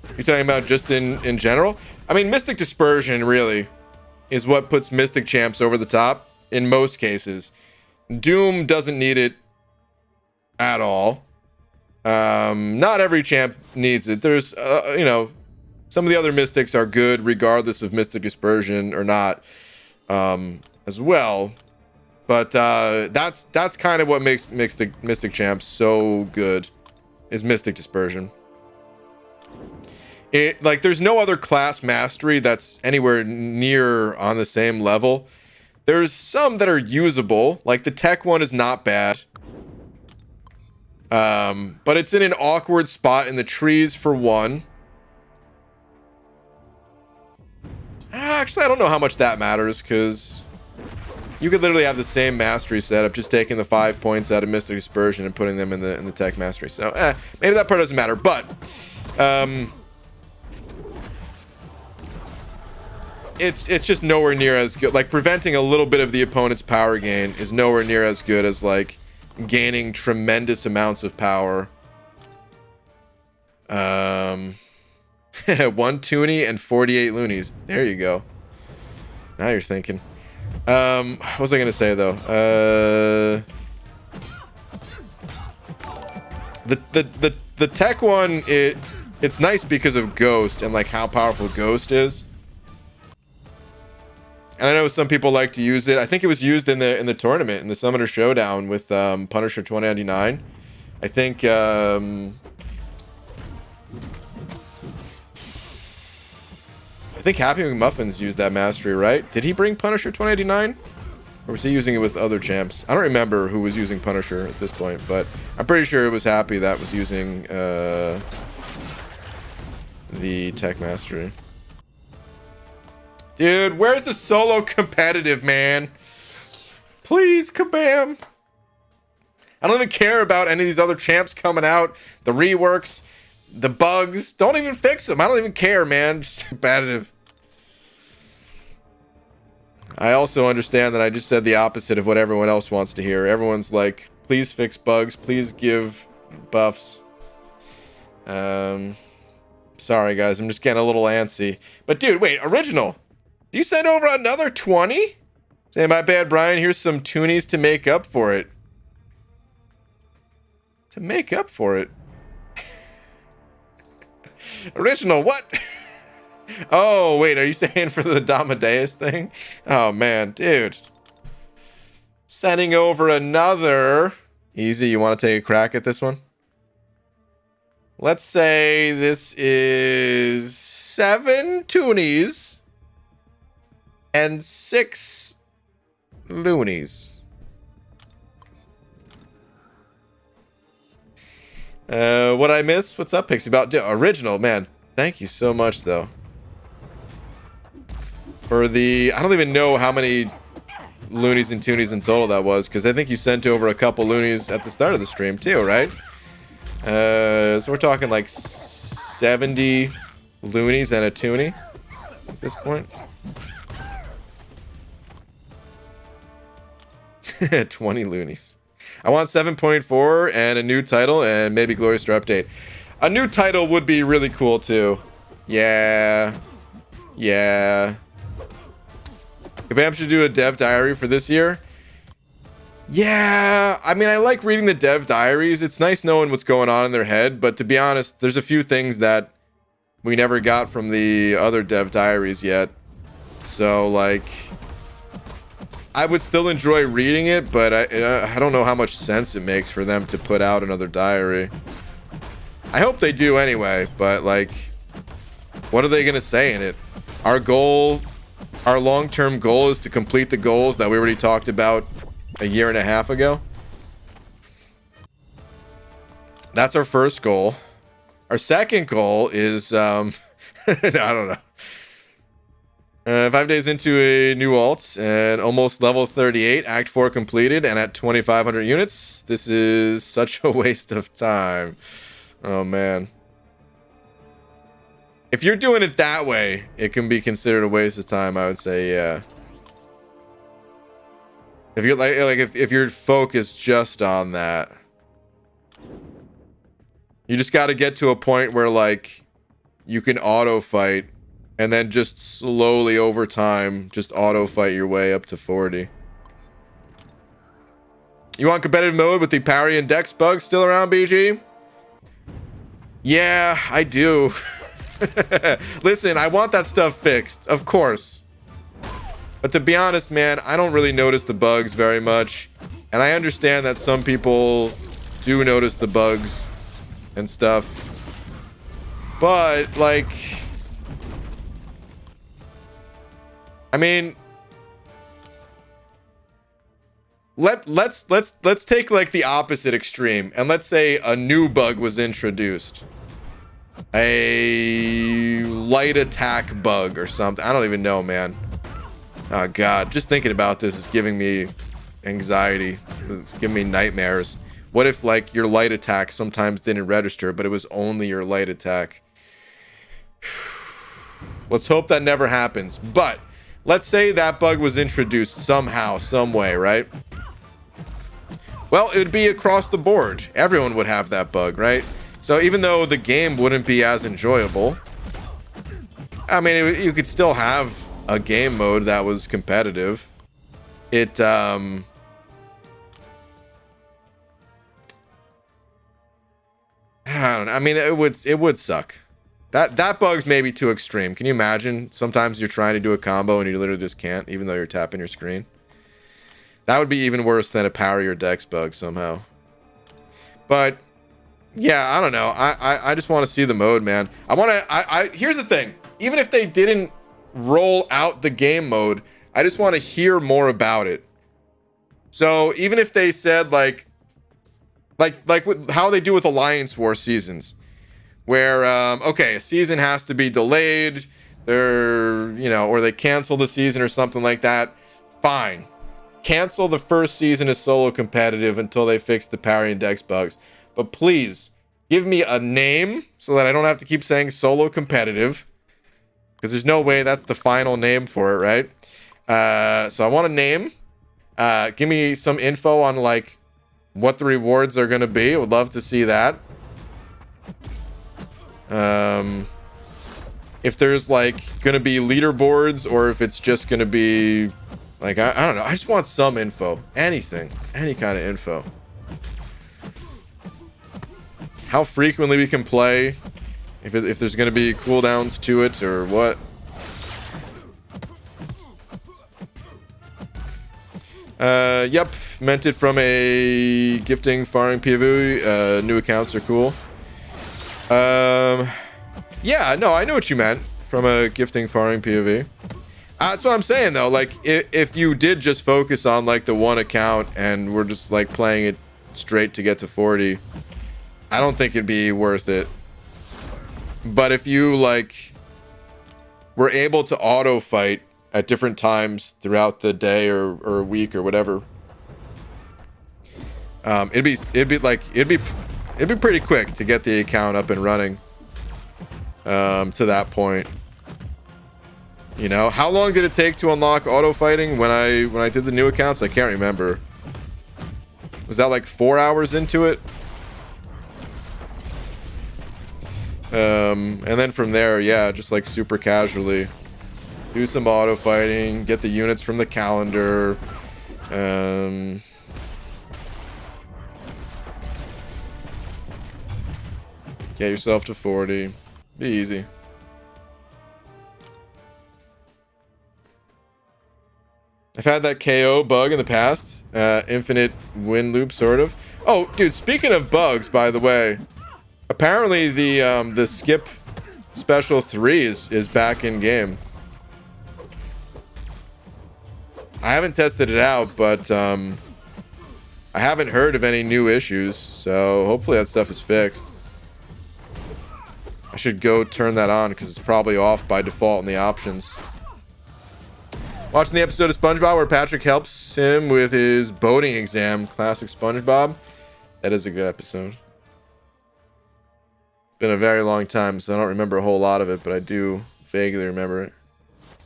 You're talking about just in general? I mean, Mystic Dispersion really is what puts Mystic champs over the top in most cases. Doom doesn't need it at all. Not every champ needs it. There's, you know, some of the other Mystics are good regardless of Mystic Dispersion or not, as well. But that's kind of what makes Mystic champs so good, is Mystic Dispersion. It like there's no other class mastery that's anywhere near on the same level. There's some that are usable, like the tech one is not bad. But it's in an awkward spot in the trees for one. Actually, I don't know how much that matters, because you could literally have the same mastery setup, just taking the 5 points out of Mystic Dispersion and putting them in the tech mastery. So, maybe that part doesn't matter, but it's just nowhere near as good. Like, preventing a little bit of the opponent's power gain is nowhere near as good as, like, gaining tremendous amounts of power. 1 toonie and 48 loonies. There you go. Now you're thinking. What was I gonna say though? The tech one, it's nice because of Ghost and like how powerful Ghost is. And I know some people like to use it. I think it was used in the tournament, in the Summoner Showdown with Punisher 2099. I think Happy McMuffins used that mastery, right? Did he bring Punisher 2089? Or was he using it with other champs? I don't remember who was using Punisher at this point, but I'm pretty sure it was Happy that was using the tech mastery. Dude, where's the solo competitive, man? Please, Kabam. I don't even care about any of these other champs coming out. The reworks, the bugs. Don't even fix them. I don't even care, man. Just competitive. I also understand that I just said the opposite of what everyone else wants to hear. Everyone's like, please fix bugs. Please give buffs. Sorry, guys. I'm just getting a little antsy. But, dude, wait. Original. You send over another 20? Say, my bad, Brian. Here's some toonies to make up for it. To make up for it? Original, what? Oh, wait. Are you saying for the Damadeus thing? Oh, man. Dude. Sending over another... Easy, you want to take a crack at this one? Let's say this is 7 toonies and 6 loonies. What I missed? What's up, Pixie? About original, man. Thank you so much, though. For the... I don't even know how many loonies and toonies in total that was, because I think you sent over a couple loonies at the start of the stream, too, right? So we're talking like 70 loonies and a toonie at this point. 20 loonies. I want 7.4 and a new title and maybe Glorious Star update. A new title would be really cool too. Yeah. Yeah. Kabam should do a dev diary for this year. Yeah, I mean, I like reading the dev diaries. It's nice knowing what's going on in their head, but to be honest, there's a few things that we never got from the other dev diaries yet. So, like, I would still enjoy reading it, but I don't know how much sense it makes for them to put out another diary. I hope they do anyway, but, like, what are they going to say in it? Our goal, our long-term goal is to complete the goals that we already talked about a year and a half ago. That's our first goal. Our second goal is, I don't know. 5 days into a new alt and almost level 38, Act 4 completed, and at 2,500 units. This is such a waste of time. Oh, man. If you're doing it that way, it can be considered a waste of time, I would say, yeah. If you're if you're focused just on that, you just got to get to a point where like you can auto fight and then just slowly over time just auto fight your way up to 40. You want competitive mode with the parry and dex bugs still around, BG? Yeah, I do. Listen, I want that stuff fixed, of course. But to be honest, man, I don't really notice the bugs very much. And I understand that some people do notice the bugs and stuff. But like, I mean, let's take like the opposite extreme, and let's say a new bug was introduced, a light attack bug or something. I don't even know, man. Oh god, just thinking about this is giving me anxiety. It's giving me nightmares. What if like your light attack sometimes didn't register, but it was only your light attack? Let's hope that never happens. But let's say that bug was introduced somehow, some way, right? Well, it would be across the board. Everyone would have that bug, right? So even though the game wouldn't be as enjoyable, I mean, you could still have a game mode that was competitive. It I don't know. I mean, it would suck. That bug's maybe too extreme. Can you imagine? Sometimes you're trying to do a combo and you literally just can't, even though you're tapping your screen. That would be even worse than a power your dex bug somehow. But yeah, I don't know. I just want to see the mode, man. Here's the thing. Even if they didn't roll out the game mode, I just want to hear more about it. So even if they said like how they do with Alliance War seasons, where okay, a season has to be delayed, or they cancel the season or something like that. Fine, cancel the first season as solo competitive until they fix the parry and dex bugs. But please give me a name so that I don't have to keep saying solo competitive, because there's no way that's the final name for it, right? So I want a name. Give me some info on like what the rewards are going to be. I would love to see that. If there's like going to be leaderboards, or if it's just going to be like, I don't know. I just want some info. Anything. Any kind of info. How frequently we can play. If there's going to be cooldowns to it or what. Yep. Meant it from a gifting farming POV. New accounts are cool. Yeah, no, I know what you meant from a gifting farming POV. That's what I'm saying though. Like if you did just focus on like the one account and we're just like playing it straight to get to 40, I don't think it'd be worth it. But if you like were able to auto fight at different times throughout the day or week or whatever, it'd be pretty quick to get the account up and running. To that point, you know, how long did it take to unlock auto fighting when I did the new accounts? I can't remember. Was that like 4 hours into it? And then from there, yeah, just like super casually do some auto fighting, get the units from the calendar. Get yourself to 40. Be easy. I've had that KO bug in the past. Infinite win loop, sort of. Oh, dude, speaking of bugs, by the way, apparently the skip special 3 is back in game. I haven't tested it out, but I haven't heard of any new issues, so hopefully that stuff is fixed. I should go turn that on because it's probably off by default in the options. Watching the episode of SpongeBob where Patrick helps him with his boating exam. Classic SpongeBob. That is a good episode. Been a very long time, so I don't remember a whole lot of it, but I do vaguely remember it.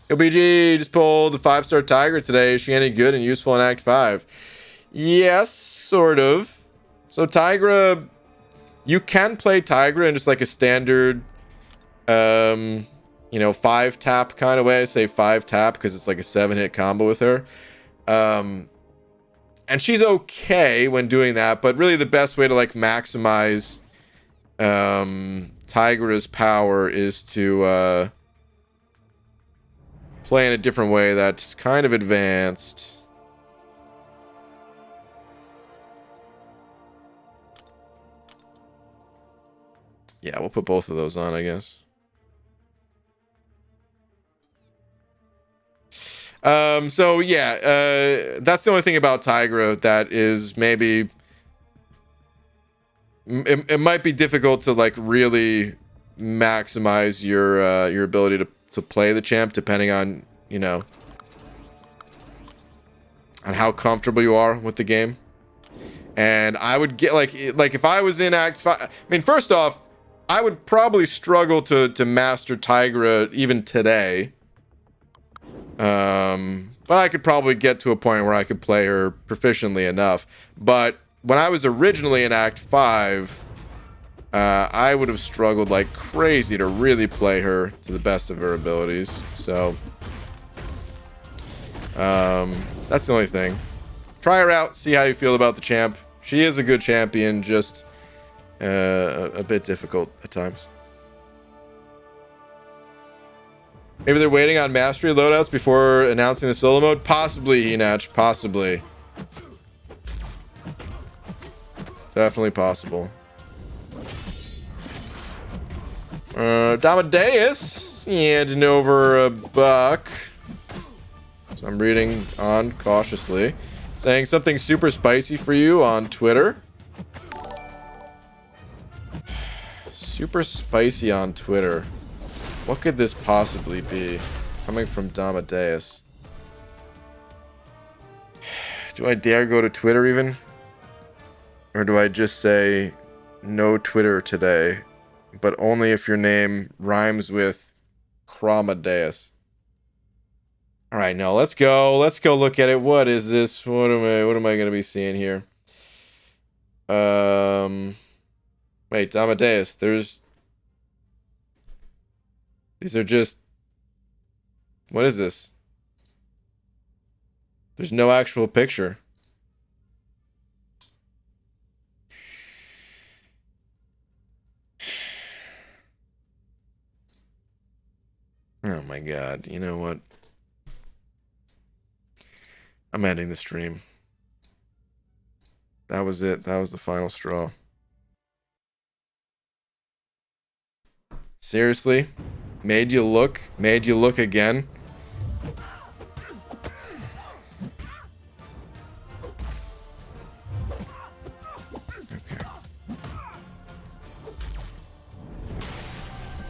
Yo, BG just pulled the 5-star Tiger today. Is she any good and useful in Act 5? Yes, sort of. So Tigra, you can play Tigra in just like a standard, 5-tap kind of way. I say 5-tap because it's like a 7-hit combo with her. And she's okay when doing that, but really the best way to like maximize Tigra's power is to play in a different way that's kind of advanced. Yeah, we'll put both of those on, I guess. So yeah, that's the only thing about Tigra that is maybe it might be difficult to like really maximize your ability to play the champ, depending on, you know, on how comfortable you are with the game. And I would get like if I was in Act 5, I mean, first off, I would probably struggle to master Tigra even today. But I could probably get to a point where I could play her proficiently enough. But when I was originally in Act 5, I would have struggled like crazy to really play her to the best of her abilities. So, that's the only thing. Try her out, see how you feel about the champ. She is a good champion, just a bit difficult at times. Maybe they're waiting on mastery loadouts before announcing the solo mode? Possibly, Hinach. Possibly. Definitely possible. Damadeus handing over a buck. So I'm reading on cautiously. Saying something super spicy for you on Twitter. Super spicy on Twitter. What could this possibly be? Coming from Damadeus. Do I dare go to Twitter even? Or do I just say, no Twitter today, but only if your name rhymes with Chromadeus? Alright, no, let's go. Let's go look at it. What is this? What am I gonna be seeing here? Wait, Damadeus, these are just... What is this? There's no actual picture. Oh my god, you know what? I'm ending the stream. That was it. That was the final straw. Seriously? Made you look? Made you look again? Okay.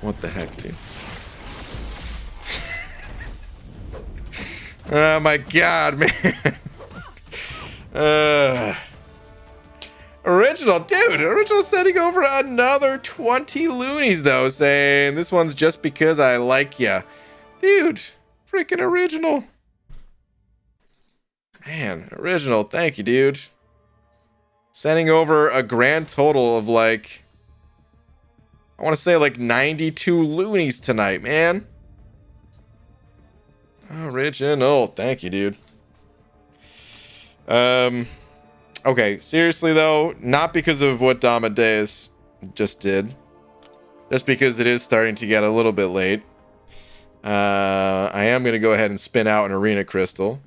What the heck, dude? Oh my god, man. Original, dude. Original sending over another 20 loonies, though, saying this one's just because I like ya. Dude, freaking original. Man, original. Thank you, dude. Sending over a grand total of like, I want to say like 92 loonies tonight, man. Original. Thank you, dude. Okay, seriously though, not because of what Damadeus just did. Just because it is starting to get a little bit late. I am going to go ahead and spin out an Arena Crystal.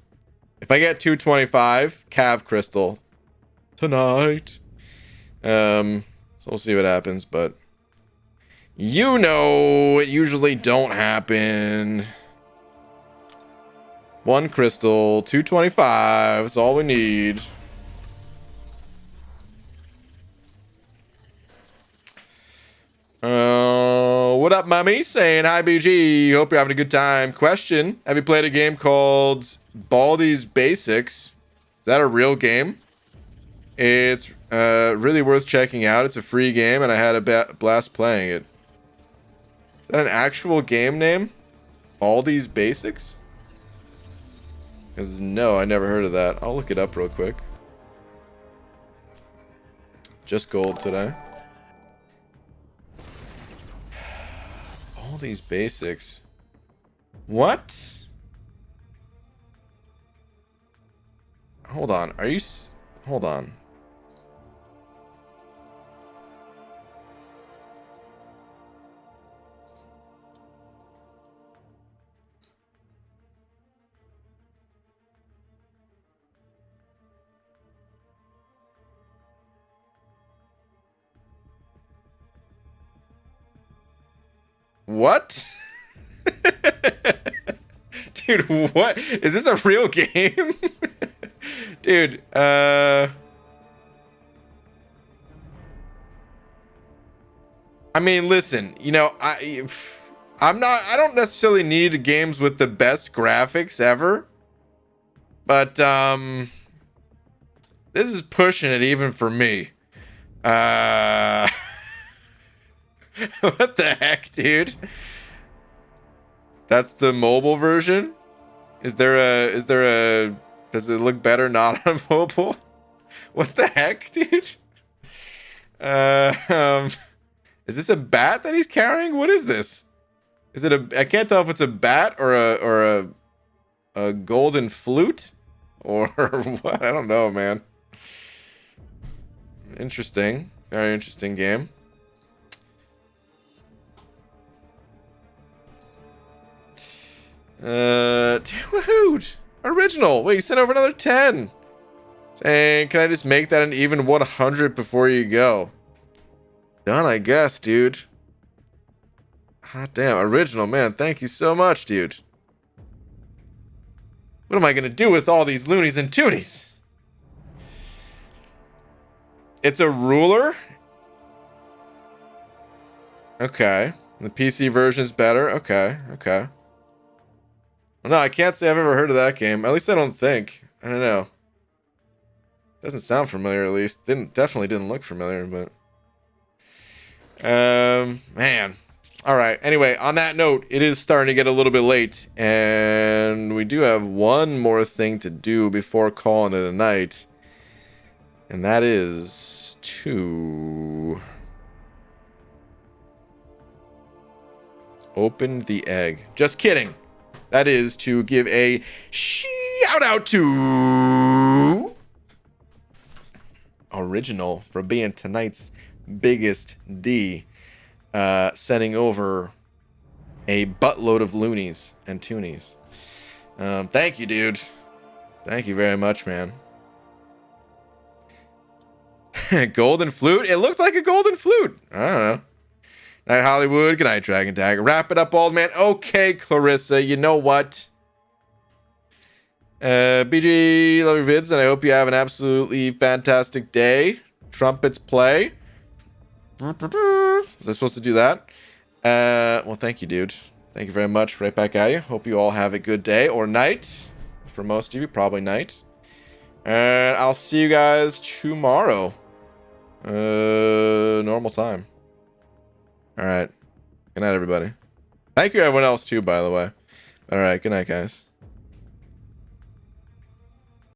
If I get 225, Cav Crystal tonight. So we'll see what happens, but you know it usually don't happen. One crystal, 225, that's all we need. What up, mommy? Saying hi, BG. Hope you're having a good time. Question: have you played a game called Baldi's Basics? Is that a real game? It's really worth checking out. It's a free game, and I had a blast playing it. Is that an actual game name? Baldi's Basics? Because no, I never heard of that. I'll look it up real quick. Just gold today. All these basics. What? Hold on. Are you... Hold on. What? Dude, what? Is this a real game? Dude, I mean, listen, you know, I don't necessarily need games with the best graphics ever. But this is pushing it even for me. What the heck, dude? That's the mobile version? Is there a does it look better not on mobile? What the heck, dude? Is this a bat that he's carrying? What is this? Is it I can't tell if it's a bat or a golden flute or what? I don't know, man. Interesting. Very interesting game. Dude, original. Wait, you sent over another 10. Saying, can I just make that an even 100 before you go? Done, I guess, dude. Hot damn, original, man. Thank you so much, dude. What am I gonna do with all these loonies and toonies? It's a ruler? Okay. The PC version is better? Okay, okay. Well, no, I can't say I've ever heard of that game. At least I don't think. I don't know. Doesn't sound familiar, at least. Definitely didn't look familiar, but... man. Alright, anyway, on that note, it is starting to get a little bit late, and we do have one more thing to do before calling it a night, and that is to open the egg. Just kidding. That is to give a shout out to Original for being tonight's biggest D. Sending over a buttload of loonies and toonies. Thank you, dude. Thank you very much, man. Golden flute? It looked like a golden flute. I don't know. Night Hollywood. Good night, Dragon Tag. Wrap it up, old man. Okay, Clarissa. You know what? BG, love your vids, and I hope you have an absolutely fantastic day. Trumpets play. Was I supposed to do that? Well, thank you, dude. Thank you very much. Right back at you. Hope you all have a good day or night. For most of you, probably night. And I'll see you guys tomorrow. Normal time. All right. Good night, everybody. Thank you, everyone else, too, by the way. All right. Good night, guys.